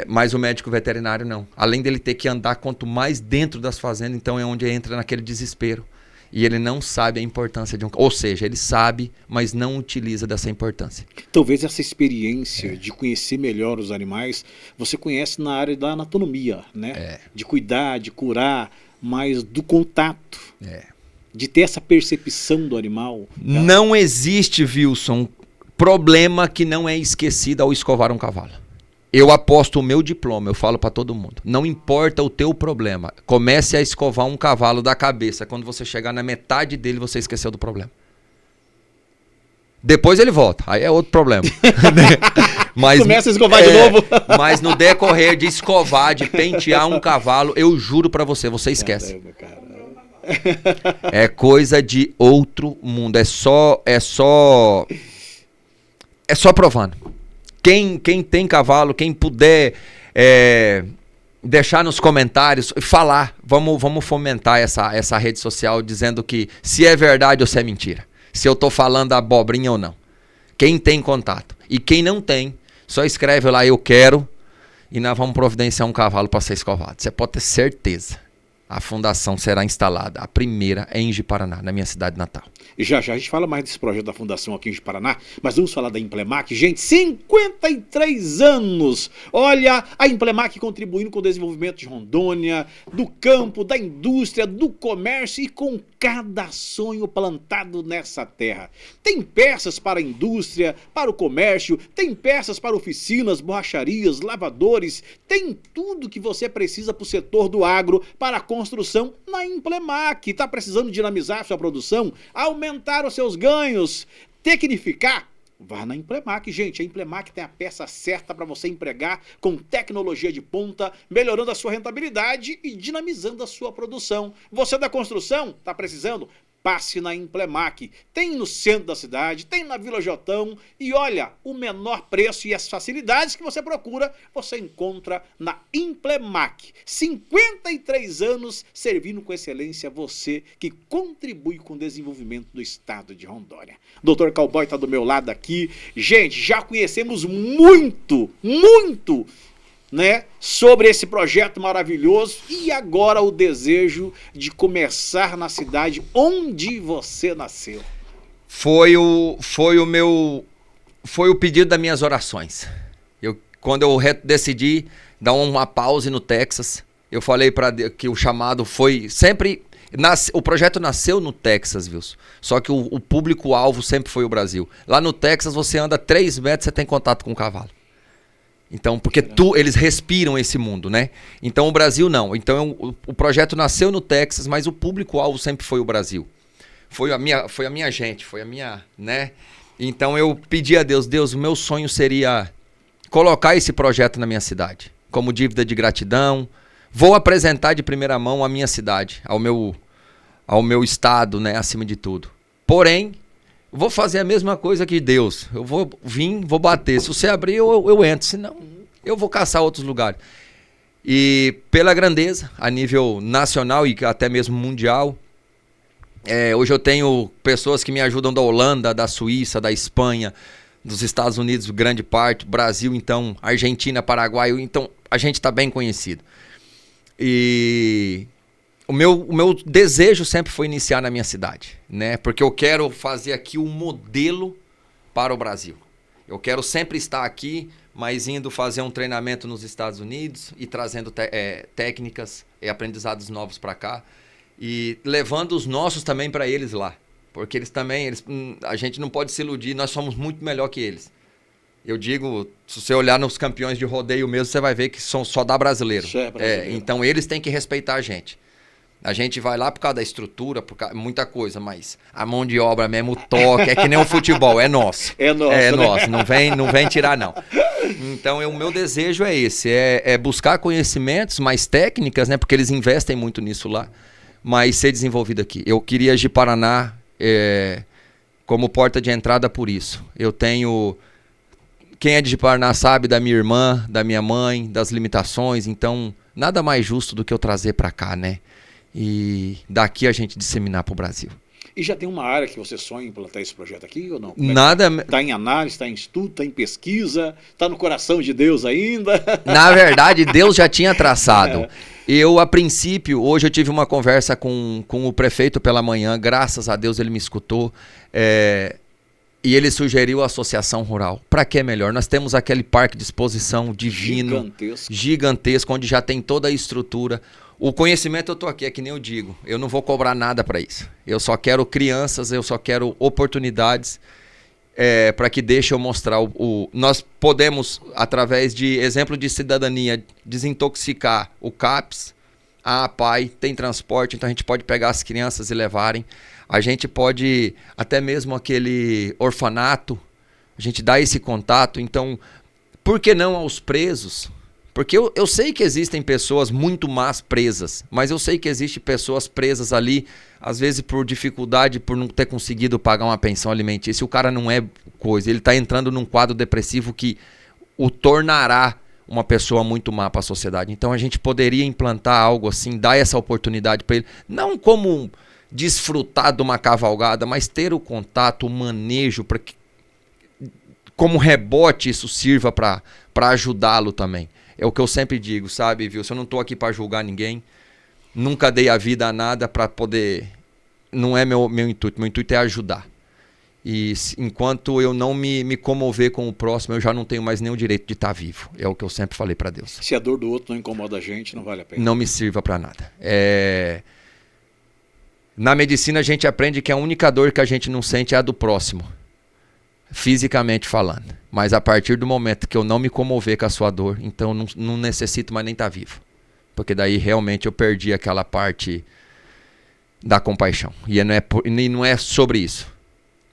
Mas o médico veterinário não. Além dele ter que andar quanto mais dentro das fazendas, então é onde entra naquele desespero. E ele não sabe a importância de um... Ou seja, ele sabe, mas não utiliza dessa importância. Talvez essa experiência de conhecer melhor os animais, você conhece na área da anatomia, né? De cuidar, de curar, mas do contato. De ter essa percepção do animal. Não existe, Wilson, problema que não é esquecido ao escovar um cavalo. Eu aposto o meu diploma, eu falo para todo mundo. Não importa o teu problema. Comece a escovar um cavalo da cabeça. Quando você chegar na metade dele, você esqueceu do problema. Depois ele volta. Aí é outro problema. Mas, começa a escovar de novo. Mas no decorrer de escovar, de pentear um cavalo, eu juro para você, você esquece. É coisa de outro mundo. É só provando. Quem tem cavalo, quem puder deixar nos comentários, falar, vamos fomentar essa rede social dizendo que se é verdade ou se é mentira. Se eu tô falando abobrinha ou não. Quem tem contato. E quem não tem, só escreve lá, eu quero, e nós vamos providenciar um cavalo para ser escovado. Você pode ter certeza. A fundação será instalada, a primeira é em Ji-Paraná, na minha cidade natal. E já a gente fala mais desse projeto da fundação aqui em Ji-Paraná, mas vamos falar da Implemac. Gente, 53 anos! Olha, a Implemac contribuindo com o desenvolvimento de Rondônia, do campo, da indústria, do comércio e com cada sonho plantado nessa terra. Tem peças para a indústria, para o comércio, tem peças para oficinas, borracharias, lavadores, tem tudo que você precisa para o setor do agro, para a construção na Implemac. Está precisando dinamizar sua produção, aumentar os seus ganhos, tecnificar? Vá na Implemac, gente. A Implemac tem a peça certa para você empregar com tecnologia de ponta, melhorando a sua rentabilidade e dinamizando a sua produção. Você da construção está precisando? Passe na Implemac. Tem no centro da cidade, tem na Vila Jotão e olha, o menor preço e as facilidades que você procura, você encontra na Implemac. 53 anos servindo com excelência você que contribui com o desenvolvimento do estado de Rondônia. Dr. Cowboy está do meu lado aqui. Gente, já conhecemos muito, né, sobre esse projeto maravilhoso e agora o desejo de começar na cidade onde você nasceu. Foi o pedido das minhas orações. Quando eu decidi dar uma pausa no Texas, eu falei para que o chamado foi sempre... O projeto nasceu no Texas, viu? Só que o público-alvo sempre foi o Brasil. Lá no Texas você anda 3 metros e você tem contato com o cavalo. Então, porque eles respiram esse mundo, né? Então o Brasil não. Então o projeto nasceu no Texas, mas o público-alvo sempre foi o Brasil. Foi a minha gente, foi a minha, né? Então eu pedi a Deus, o meu sonho seria colocar esse projeto na minha cidade, como dívida de gratidão. Vou apresentar de primeira mão a minha cidade, ao meu estado, né, acima de tudo. Porém, vou fazer a mesma coisa que Deus. Eu vou bater. Se você abrir, eu entro. Senão, eu vou caçar outros lugares. E pela grandeza, a nível nacional e até mesmo mundial, hoje eu tenho pessoas que me ajudam da Holanda, da Suíça, da Espanha, dos Estados Unidos, grande parte, Brasil, então, Argentina, Paraguai, então a gente está bem conhecido. E o meu desejo sempre foi iniciar na minha cidade, né? Porque eu quero fazer aqui um modelo para o Brasil. Eu quero sempre estar aqui, mas indo fazer um treinamento nos Estados Unidos e trazendo técnicas e aprendizados novos para cá e levando os nossos também para eles lá. Porque eles também, a gente não pode se iludir, nós somos muito melhor que eles. Eu digo, se você olhar nos campeões de rodeio mesmo, você vai ver que são só da brasileiro. Então eles têm que respeitar a gente. A gente vai lá por causa da estrutura, por causa, muita coisa, mas a mão de obra mesmo, o toque, é que nem o futebol, é nosso. É nosso, nosso, não vem tirar não. Então o meu desejo é esse, é buscar conhecimentos, mais técnicas, né, porque eles investem muito nisso lá, mas ser desenvolvido aqui. Eu queria de Paraná como porta de entrada por isso. Eu tenho... Quem é de Paraná sabe da minha irmã, da minha mãe, das limitações, então nada mais justo do que eu trazer para cá, né? E daqui a gente disseminar para o Brasil. E já tem uma área que você sonha em implantar esse projeto aqui ou não? Nada. Está em análise, está em estudo, está em pesquisa, está no coração de Deus ainda? Na verdade, Deus já tinha traçado. Eu, a princípio, hoje eu tive uma conversa com o prefeito pela manhã, graças a Deus ele me escutou, e ele sugeriu a associação rural. Para que é melhor? Nós temos aquele parque de exposição divino, gigantesco, onde já tem toda a estrutura. O conhecimento eu tô aqui, é que nem eu digo, eu não vou cobrar nada para isso. Eu só quero crianças, eu só quero oportunidades para que deixe eu mostrar. Nós podemos, através de exemplo de cidadania, desintoxicar o CAPS, a APAI, tem transporte, então a gente pode pegar as crianças e levarem. A gente pode, até mesmo aquele orfanato, a gente dá esse contato. Então, por que não aos presos? Porque eu sei que existem pessoas muito más presas, mas eu sei que existem pessoas presas ali, às vezes por dificuldade, por não ter conseguido pagar uma pensão alimentícia. O cara não é coisa, ele está entrando num quadro depressivo que o tornará uma pessoa muito má para a sociedade. Então a gente poderia implantar algo assim, dar essa oportunidade para ele, não como desfrutar de uma cavalgada, mas ter o contato, o manejo, para que como rebote isso sirva para ajudá-lo também. É o que eu sempre digo, sabe, viu? Se eu não tô aqui para julgar ninguém, nunca dei a vida a nada para poder... Não é meu intuito, meu intuito é ajudar. E enquanto eu não me comover com o próximo, eu já não tenho mais nenhum direito de estar vivo. É o que eu sempre falei para Deus. Se a dor do outro não incomoda a gente, não vale a pena. Não me sirva para nada. Na medicina a gente aprende que a única dor que a gente não sente é a do próximo, fisicamente falando. Mas a partir do momento que eu não me comover com a sua dor, então não necessito mais nem estar vivo. Porque daí realmente eu perdi aquela parte da compaixão. E não é sobre isso,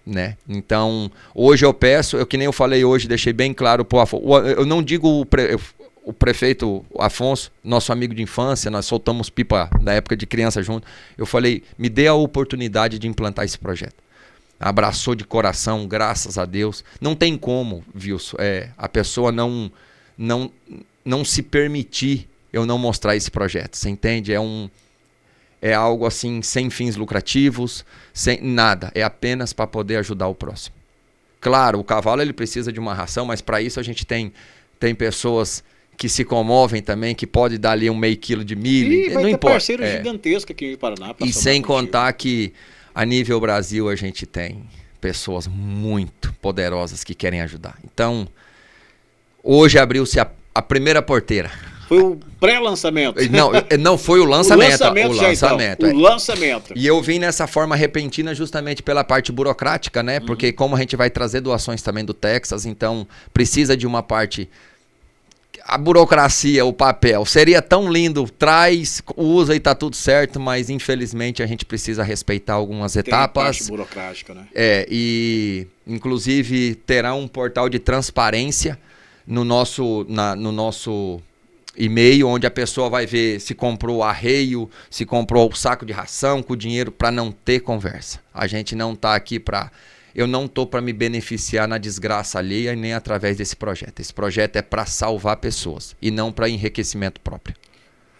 né? Então, hoje eu peço, que nem eu falei hoje, deixei bem claro pro Afonso. Eu não digo o prefeito Afonso, nosso amigo de infância, nós soltamos pipa da época de criança junto. Eu falei, me dê a oportunidade de implantar esse projeto. Abraçou de coração, graças a Deus. Não tem como, Wilson, a pessoa não se permitir eu não mostrar esse projeto, você entende? É algo assim, sem fins lucrativos, sem nada, é apenas para poder ajudar o próximo. Claro, o cavalo ele precisa de uma ração, mas para isso a gente tem pessoas que se comovem também, que pode dar ali um meio quilo de milho, e vai não ter importa. Parceiro gigantesco aqui em Paraná. E sem contar que a nível Brasil a gente tem pessoas muito poderosas que querem ajudar. Então, hoje abriu-se a primeira porteira. Foi o pré-lançamento. Não foi o lançamento. O lançamento. E eu vim nessa forma repentina justamente pela parte burocrática, né? Porque como a gente vai trazer doações também do Texas, então precisa de uma parte... A burocracia, o papel, seria tão lindo, traz, usa e tá tudo certo, mas infelizmente a gente precisa respeitar algumas etapas. Tem a parte burocrática, né? E inclusive terá um portal de transparência no nosso e-mail, onde a pessoa vai ver se comprou o arreio, se comprou o saco de ração com o dinheiro, para não ter conversa. A gente não tá aqui para eu não tô para me beneficiar na desgraça alheia e nem através desse projeto. Esse projeto é para salvar pessoas e não para enriquecimento próprio.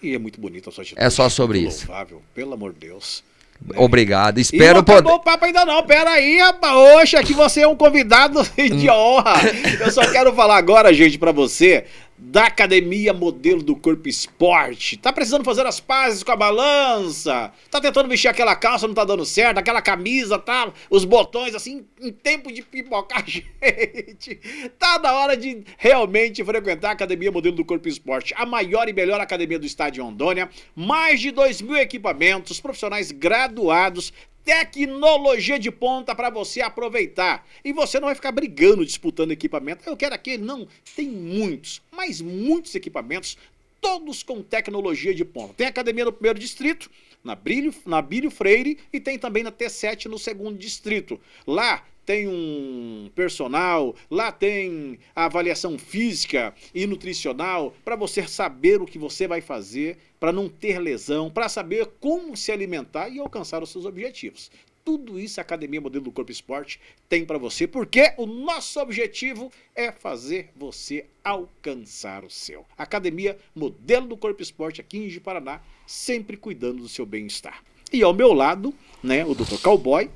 E é muito bonito a sua atitude. É só sobre isso. Louvável, pelo amor de Deus. Né? Obrigado. E Espero não acabou o papo ainda não. Pera aí, rapaz. Oxe, aqui você é um convidado de honra. Eu só quero falar agora, gente, pra você da Academia Modelo do Corpo Esporte. Tá precisando fazer as pazes com a balança? Tá tentando vestir aquela calça, não tá dando certo? Aquela camisa, tá? Os botões, assim, em tempo de pipocar, gente. Tá na hora de realmente frequentar a Academia Modelo do Corpo Esporte. A maior e melhor academia do estado de Rondônia. Mais de 2.000 equipamentos, profissionais graduados, tecnologia de ponta para você aproveitar. E você não vai ficar brigando, disputando equipamento. Eu quero aquele. Não, tem muitos, mas muitos equipamentos, todos com tecnologia de ponta. Tem academia no 1º distrito, na Bílio Freire, e tem também na T7 no 2º distrito. Lá tem um personal, lá tem a avaliação física e nutricional para você saber o que você vai fazer, para não ter lesão, para saber como se alimentar e alcançar os seus objetivos. Tudo isso a Academia Modelo do Corpo Esporte tem para você, porque o nosso objetivo é fazer você alcançar o seu. Academia Modelo do Corpo Esporte aqui em Ji-Paraná, sempre cuidando do seu bem-estar. E ao meu lado, né, o Dr. Cowboy,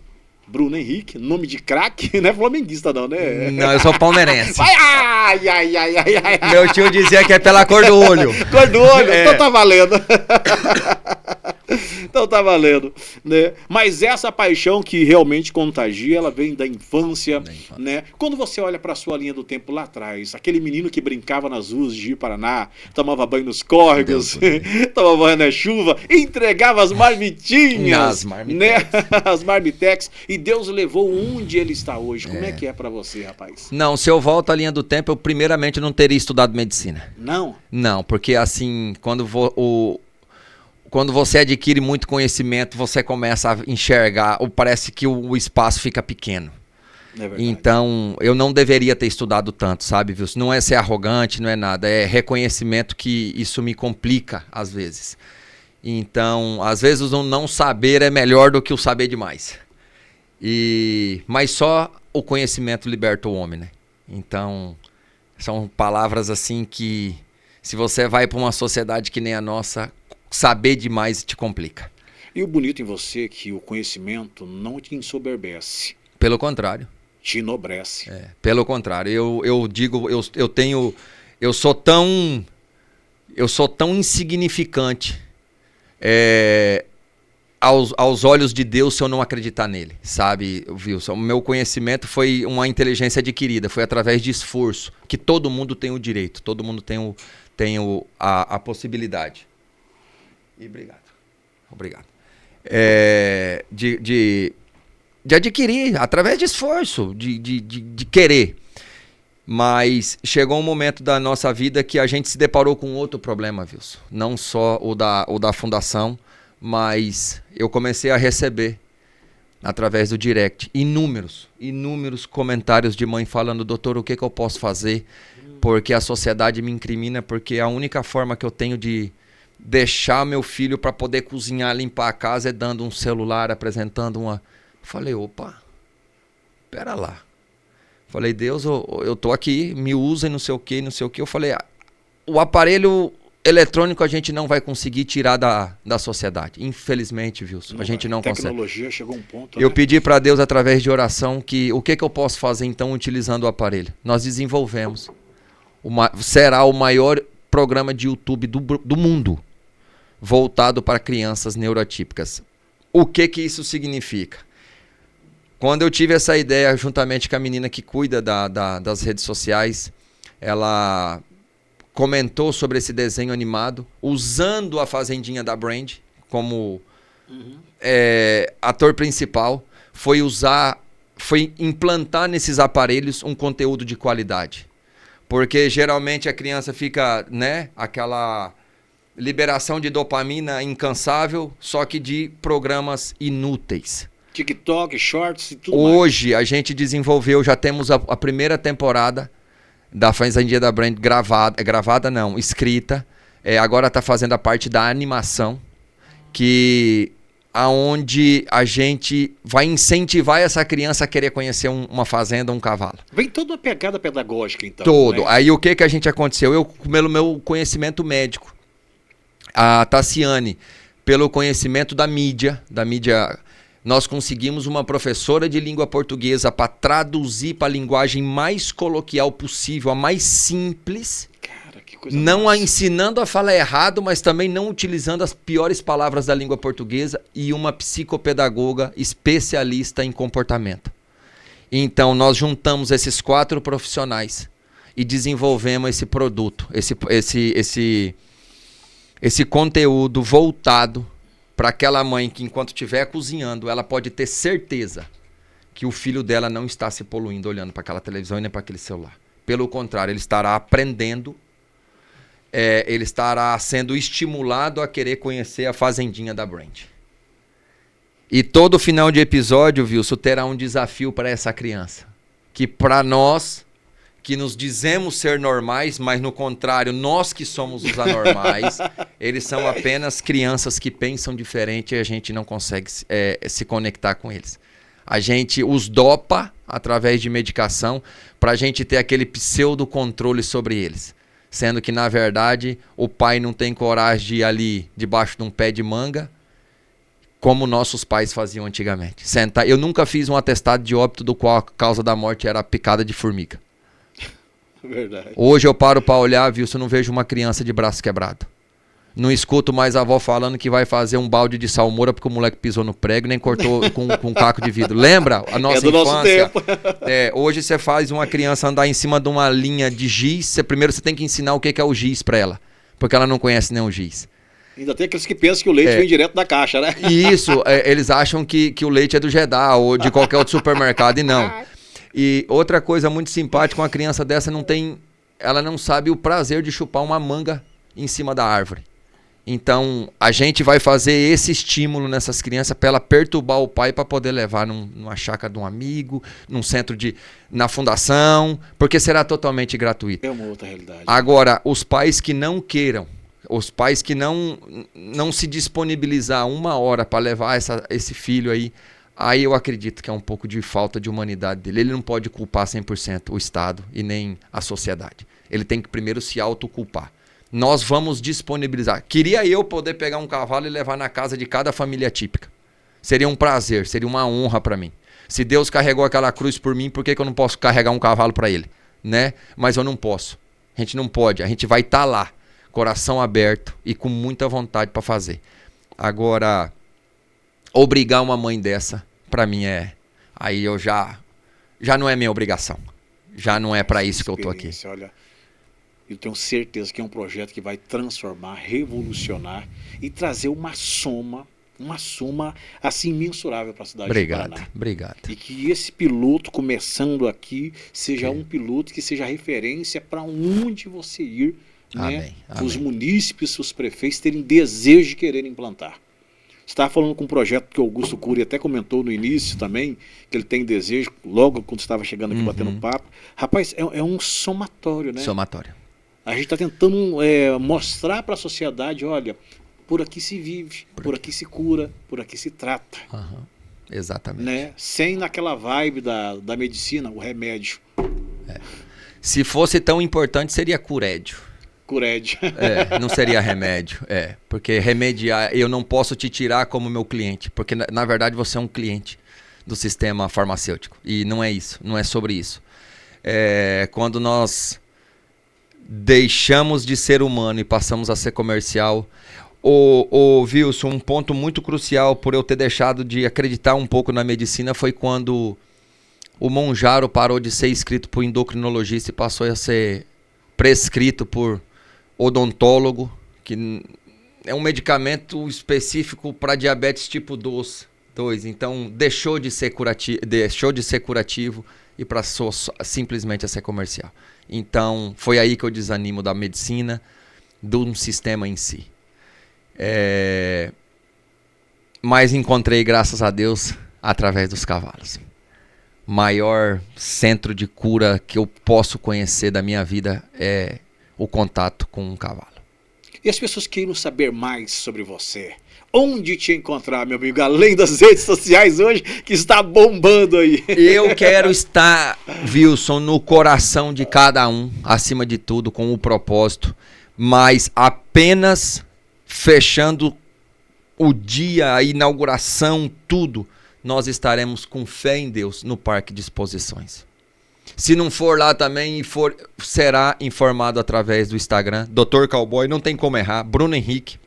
Bruno Henrique, nome de craque, não é flamenguista não, né? Não, eu sou palmeirense. Ai. Meu tio dizia que é pela cor do olho. Cor do olho? É. Então tá valendo. Então tá valendo, né? Mas essa paixão que realmente contagia, ela vem da infância, né? Quando você olha pra sua linha do tempo lá atrás, aquele menino que brincava nas ruas de Ji-Paraná, tomava banho nos córregos, tomava banho na chuva, entregava as marmitinhas, né? As marmitex, e Deus levou onde ele está hoje. Como é que é pra você, rapaz? Não, se eu volto à linha do tempo, eu primeiramente não teria estudado medicina. Não? Não, porque assim, quando você adquire muito conhecimento, você começa a enxergar, ou parece que o espaço fica pequeno. É verdade. Então, eu não deveria ter estudado tanto, sabe, viu? Não é ser arrogante, não é nada. É reconhecimento que isso me complica, às vezes. Então, às vezes o não saber é melhor do que o saber demais. Mas só o conhecimento liberta o homem, né? Então, são palavras assim que, se você vai para uma sociedade que nem a nossa, saber demais te complica. E o bonito em você é que o conhecimento não te ensoberbece. Pelo contrário. Te enobrece. Pelo contrário. Eu digo, eu sou tão insignificante aos olhos de Deus se eu não acreditar nele, sabe, Wilson? O meu conhecimento foi uma inteligência adquirida, foi através de esforço, que todo mundo tem o direito, todo mundo tem a possibilidade. E obrigado. De adquirir, através de esforço, de querer. Mas chegou um momento da nossa vida que a gente se deparou com outro problema, Wilson. Não só o da fundação, mas eu comecei a receber, através do direct, inúmeros comentários de mãe falando: doutor, o que eu posso fazer? Porque a sociedade me incrimina, porque a única forma que eu tenho de deixar meu filho para poder cozinhar, limpar a casa é dando um celular, apresentando uma... Falei, opa, pera lá. Falei, Deus, eu tô aqui, me usem, não sei o que. Eu falei, o aparelho eletrônico a gente não vai conseguir tirar da sociedade. Infelizmente, Wilson, a gente não consegue. A tecnologia chegou a um ponto... Eu pedi para Deus, através de oração, que o que eu posso fazer então utilizando o aparelho? Nós desenvolvemos. Será o maior programa de YouTube do mundo, voltado para crianças neuroatípicas. O que isso significa? Quando eu tive essa ideia, juntamente com a menina que cuida das redes sociais, ela comentou sobre esse desenho animado, usando a Fazendinha da Brand como ator principal, foi implantar nesses aparelhos um conteúdo de qualidade. Porque geralmente a criança fica, né, aquela liberação de dopamina incansável, só que de programas inúteis. TikTok, Shorts e tudo Hoje a gente desenvolveu, já temos a primeira temporada da Fazendinha da Brand escrita. Agora está fazendo a parte da animação, que aonde a gente vai incentivar essa criança a querer conhecer uma fazenda, um cavalo. Vem toda uma pegada pedagógica, então. Todo. Né? Aí o que a gente aconteceu? Eu, pelo meu conhecimento médico, a Tassiane, pelo conhecimento da mídia, nós conseguimos uma professora de língua portuguesa para traduzir para a linguagem mais coloquial possível, a mais simples. Não a ensinando a falar errado, mas também não utilizando as piores palavras da língua portuguesa, e uma psicopedagoga especialista em comportamento. Então, nós juntamos esses 4 profissionais e desenvolvemos esse produto, esse conteúdo voltado para aquela mãe que, enquanto estiver cozinhando, ela pode ter certeza que o filho dela não está se poluindo olhando para aquela televisão e nem para aquele celular. Pelo contrário, ele estará aprendendo. Ele estará sendo estimulado a querer conhecer a fazendinha da Brand. E todo final de episódio, Wilson, terá um desafio para essa criança. Que para nós, que nos dizemos ser normais, mas no contrário, nós que somos os anormais, eles são apenas crianças que pensam diferente e a gente não consegue se conectar com eles. A gente os dopa através de medicação para a gente ter aquele pseudo-controle sobre eles. Sendo que, na verdade, o pai não tem coragem de ir ali debaixo de um pé de manga, como nossos pais faziam antigamente. Eu nunca fiz um atestado de óbito do qual a causa da morte era picada de formiga. Verdade. Hoje eu paro para olhar, viu, se eu não vejo uma criança de braço quebrado. Não escuto mais a avó falando que vai fazer um balde de salmoura porque o moleque pisou no prego, nem cortou com um caco de vidro. Lembra a nossa infância? Nosso tempo. Hoje você faz uma criança andar em cima de uma linha de giz, primeiro você tem que ensinar o que é o giz para ela, porque ela não conhece nem o giz. Ainda tem aqueles que pensam que o leite vem direto da caixa, né? Isso, eles acham que o leite é do Jeddah ou de qualquer outro supermercado, e não. E outra coisa muito simpática, uma criança dessa ela não sabe o prazer de chupar uma manga em cima da árvore. Então, a gente vai fazer esse estímulo nessas crianças para ela perturbar o pai para poder levar numa chácara de um amigo, num centro na fundação, porque será totalmente gratuito. É uma outra realidade. Agora, os pais que não queiram, os pais que não se disponibilizar 1 hora para levar esse filho aí eu acredito que é um pouco de falta de humanidade dele. Ele não pode culpar 100% o Estado e nem a sociedade. Ele tem que primeiro se autoculpar. Nós vamos disponibilizar. Queria eu poder pegar um cavalo e levar na casa de cada família típica. Seria um prazer, seria uma honra para mim. Se Deus carregou aquela cruz por mim, por que eu não posso carregar um cavalo para ele? Né? Mas eu não posso. A gente não pode. A gente vai estar lá, coração aberto e com muita vontade para fazer. Agora, obrigar uma mãe dessa, para mim aí eu já não é minha obrigação. Já não é para isso que eu tô aqui. Olha, eu tenho certeza que é um projeto que vai transformar, revolucionar e trazer uma soma assim imensurável para a cidade de Paraná. Obrigado. E que esse piloto começando aqui seja um piloto que seja referência para onde você ir, né? Os munícipes, os prefeitos terem desejo de querer implantar. Você estava falando com um projeto que o Augusto Cury até comentou no início também, que ele tem desejo, logo quando estava chegando aqui batendo papo. Rapaz, é um somatório, né? Somatório. A gente está tentando mostrar para a sociedade, olha, por aqui se vive, por aqui se cura, por aqui se trata. Exatamente. Né? Sem naquela vibe da medicina, o remédio. Se fosse tão importante, seria curédio. Curédio. Não seria remédio. Porque remediar, eu não posso te tirar como meu cliente, porque na verdade você é um cliente do sistema farmacêutico. E não é isso, não é sobre isso. Quando nós deixamos de ser humano e passamos a ser comercial. Wilson, um ponto muito crucial por eu ter deixado de acreditar um pouco na medicina foi quando o Monjaro parou de ser escrito por endocrinologista e passou a ser prescrito por odontólogo, que é um medicamento específico para diabetes tipo 2. Então deixou de ser curativo e passou simplesmente a ser comercial. Então foi aí que eu desanimo da medicina, de um sistema em si. Mas encontrei, graças a Deus, através dos cavalos. Maior centro de cura que eu posso conhecer da minha vida é o contato com um cavalo. E as pessoas queiram saber mais sobre você, onde te encontrar, meu amigo? Além das redes sociais hoje, que está bombando aí. Eu quero estar, Wilson, no coração de cada um, acima de tudo, com o propósito, mas apenas fechando o dia, a inauguração, tudo, nós estaremos com fé em Deus no Parque de Exposições. Se não for lá também, será informado através do Instagram, Dr. Cowboy, não tem como errar, Bruno Henrique.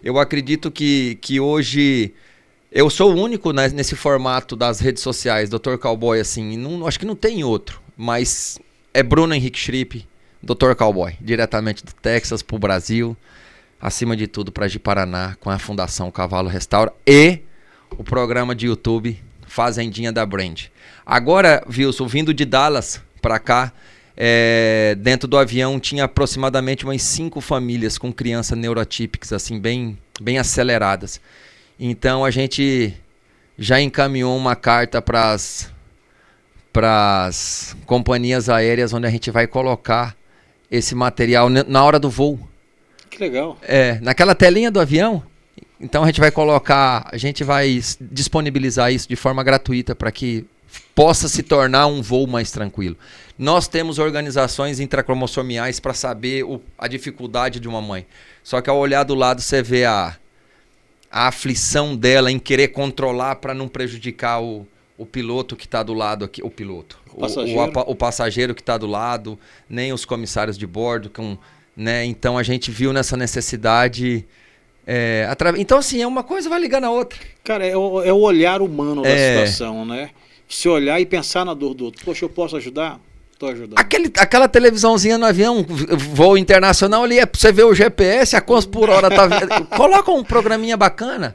Eu acredito que hoje eu sou o único nesse formato das redes sociais, Dr. Cowboy, assim, acho que não tem outro, mas é Bruno Henrique Schripp, Dr. Cowboy, diretamente do Texas para o Brasil, acima de tudo para Ji-Paraná, com a Fundação Cavalo Restaura e o programa de YouTube Fazendinha da Brand. Agora, Wilson, vindo de Dallas para cá, dentro do avião tinha aproximadamente umas 5 famílias com crianças neurotípicas, assim, bem aceleradas. Então a gente já encaminhou uma carta para as companhias aéreas, onde a gente vai colocar esse material na hora do voo. Que legal. Naquela telinha do avião. Então a gente vai disponibilizar isso de forma gratuita para que possa se tornar um voo mais tranquilo. Nós temos organizações intracromossomiais para saber a dificuldade de uma mãe. Só que ao olhar do lado você vê a aflição dela em querer controlar para não prejudicar o piloto que está do lado aqui, o passageiro que está do lado, nem os comissários de bordo, né? Então a gente viu nessa necessidade. Então, assim, uma coisa vai ligar na outra. Cara, é o olhar humano da situação, né? Se olhar e pensar na dor do outro. Poxa, eu posso ajudar? Tô ajudando. Aquela televisãozinha no avião, voo internacional ali, pra você ver o GPS, a quantos por hora tá vendo. Coloca um programinha bacana.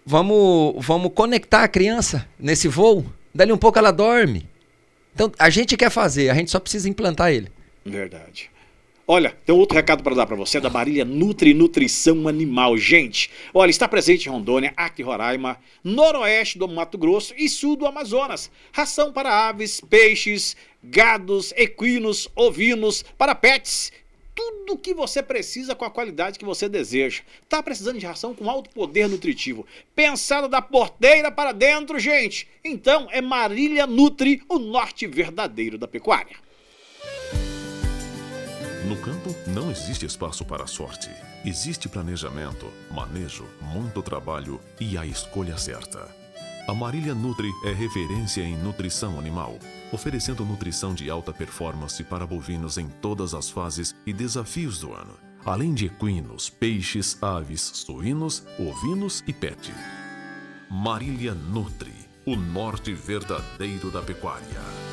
Vamos conectar a criança nesse voo. Dali um pouco ela dorme. Então, a gente quer fazer, a gente só precisa implantar ele. Verdade. Olha, tem outro recado para dar para você, da Marília Nutrição Animal. Gente, olha, está presente em Rondônia, Acre, Roraima, noroeste do Mato Grosso e sul do Amazonas. Ração para aves, peixes, gados, equinos, ovinos, para pets. Tudo que você precisa com a qualidade que você deseja. Tá precisando de ração com alto poder nutritivo. Pensada da porteira para dentro, gente. Então é Marília Nutri, o norte verdadeiro da pecuária. No campo, não existe espaço para a sorte. Existe planejamento, manejo, muito trabalho e a escolha certa. A Marília Nutri é referência em nutrição animal, oferecendo nutrição de alta performance para bovinos em todas as fases e desafios do ano, além de equinos, peixes, aves, suínos, ovinos e pet. Marília Nutri, o norte verdadeiro da pecuária.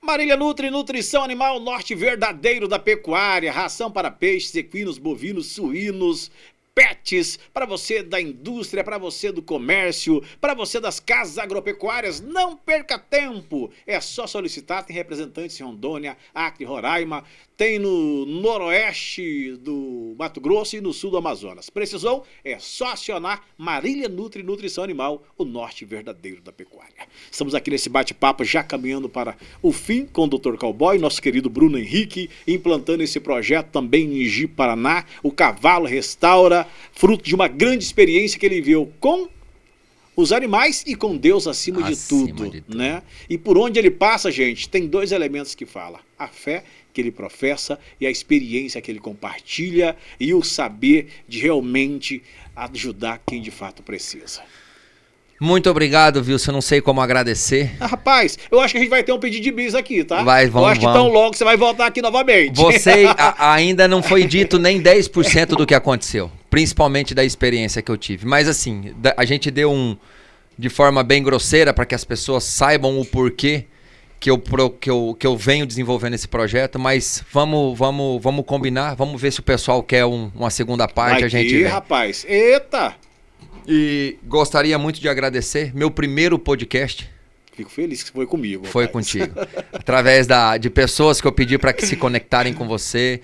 Marília Nutrição Animal, norte verdadeiro da pecuária, ração para peixes, equinos, bovinos, suínos, pets, para você da indústria, para você do comércio, para você das casas agropecuárias. Não perca tempo, é só solicitar, tem representantes em Rondônia, Acre, Roraima, tem no noroeste do Mato Grosso e no sul do Amazonas. Precisou? É só acionar Marília Nutrição Animal, o norte verdadeiro da pecuária. Estamos aqui nesse bate-papo já caminhando para o fim com o Dr. Cowboy, nosso querido Bruno Henrique, implantando esse projeto também em Ji-Paraná, o Cavalo Restaura, fruto de uma grande experiência que ele viveu com os animais e com Deus acima de tudo, né? E por onde ele passa, gente, tem 2 elementos que fala: a fé que ele professa e a experiência que ele compartilha e o saber de realmente ajudar quem de fato precisa. Muito obrigado, Wilson. Eu não sei como agradecer. Rapaz, eu acho que a gente vai ter um pedido de bis aqui, tá? Vamos. Eu acho que tão logo você vai voltar aqui novamente. Você ainda não foi dito nem 10% do que aconteceu, principalmente da experiência que eu tive. Mas assim, a gente deu de forma bem grosseira para que as pessoas saibam o porquê que eu venho desenvolvendo esse projeto, mas vamos combinar, vamos ver se o pessoal quer uma segunda parte. Vai a gente vê. Rapaz, eita! E gostaria muito de agradecer meu primeiro podcast. Fico feliz que foi comigo. Foi contigo. Através de pessoas que eu pedi para que se conectarem com você.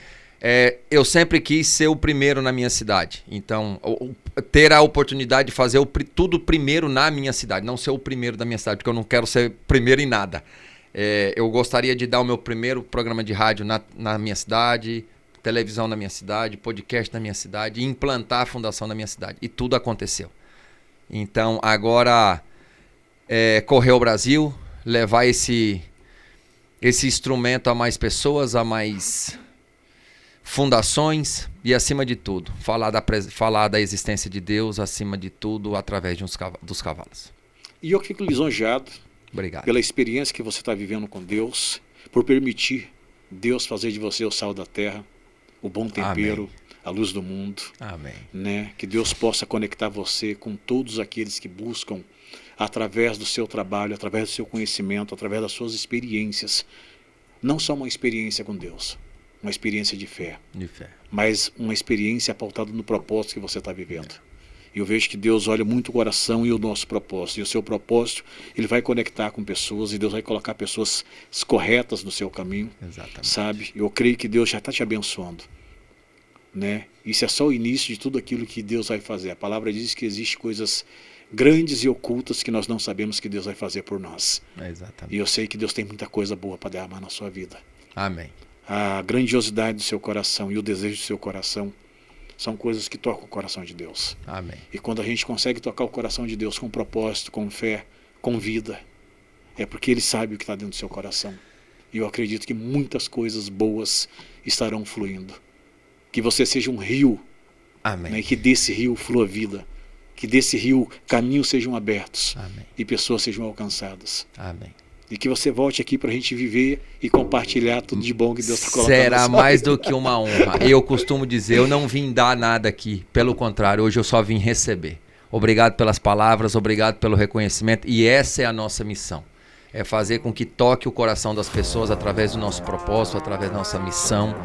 Eu sempre quis ser o primeiro na minha cidade. Então, ter a oportunidade de fazer tudo primeiro na minha cidade. Não ser o primeiro da minha cidade, porque eu não quero ser primeiro em nada. Eu gostaria de dar o meu primeiro programa de rádio na minha cidade, televisão na minha cidade, podcast na minha cidade, e implantar a fundação na minha cidade. E tudo aconteceu. Então, agora, correr ao Brasil, levar esse instrumento a mais pessoas, a mais fundações e, acima de tudo, falar da existência de Deus, acima de tudo, através dos cavalos. E eu fico lisonjeado. Obrigado. Pela experiência que você está vivendo com Deus, por permitir Deus fazer de você o sal da terra, o bom tempero, amém, a luz do mundo. Amém. Né? Que Deus possa conectar você com todos aqueles que buscam, através do seu trabalho, através do seu conhecimento, através das suas experiências, não só uma experiência com Deus, uma experiência de fé, mas uma experiência pautada no propósito que você está vivendo. E eu vejo que Deus olha muito o coração e o nosso propósito. E o seu propósito, ele vai conectar com pessoas e Deus vai colocar pessoas corretas no seu caminho. Exatamente. Sabe? Eu creio que Deus já está te abençoando. Né? Isso é só o início de tudo aquilo que Deus vai fazer. A palavra diz que existem coisas grandes e ocultas que nós não sabemos que Deus vai fazer por nós. Exatamente. E eu sei que Deus tem muita coisa boa para derramar na sua vida. Amém. A grandiosidade do seu coração e o desejo do seu coração são coisas que tocam o coração de Deus. Amém. E quando a gente consegue tocar o coração de Deus com propósito, com fé, com vida, é porque Ele sabe o que está dentro do seu coração. E eu acredito que muitas coisas boas estarão fluindo. Que você seja um rio. Amém. Né, que desse rio flua vida. Que desse rio caminhos sejam abertos. Amém. E pessoas sejam alcançadas. Amém. E que você volte aqui para a gente viver e compartilhar tudo de bom que Deus está colocando. Será mais do que uma honra. Eu costumo dizer, eu não vim dar nada aqui. Pelo contrário, hoje eu só vim receber. Obrigado pelas palavras, obrigado pelo reconhecimento. E essa é a nossa missão. É fazer com que toque o coração das pessoas através do nosso propósito, através da nossa missão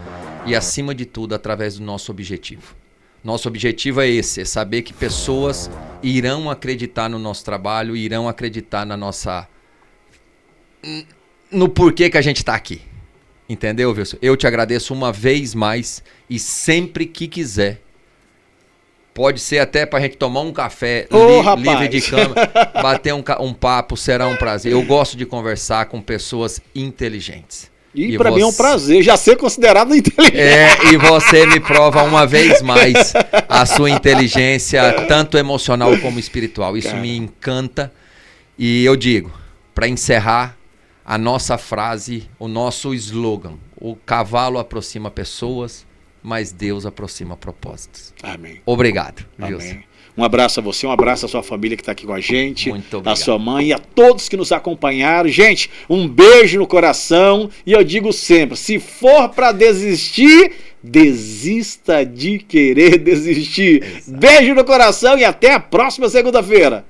e, acima de tudo, através do nosso objetivo. Nosso objetivo é esse, é saber que pessoas irão acreditar no nosso trabalho, irão acreditar no porquê que a gente está aqui. Entendeu, Wilson? Eu te agradeço uma vez mais e sempre que quiser. Pode ser até pra gente tomar um café livre de câmera, bater um papo, será um prazer. Eu gosto de conversar com pessoas inteligentes. E para mim é um prazer já ser considerado inteligente. E você me prova uma vez mais a sua inteligência, tanto emocional como espiritual. Isso me encanta. E eu digo, para encerrar, a nossa frase, o nosso slogan: o cavalo aproxima pessoas, mas Deus aproxima propósitos. Amém. Obrigado. Amém. Wilson. Um abraço a você, um abraço à sua família que está aqui com a gente, muito obrigado. A sua mãe e a todos que nos acompanharam. Gente, um beijo no coração e eu digo sempre, se for para desistir, desista de querer desistir. Exato. Beijo no coração e até a próxima segunda-feira.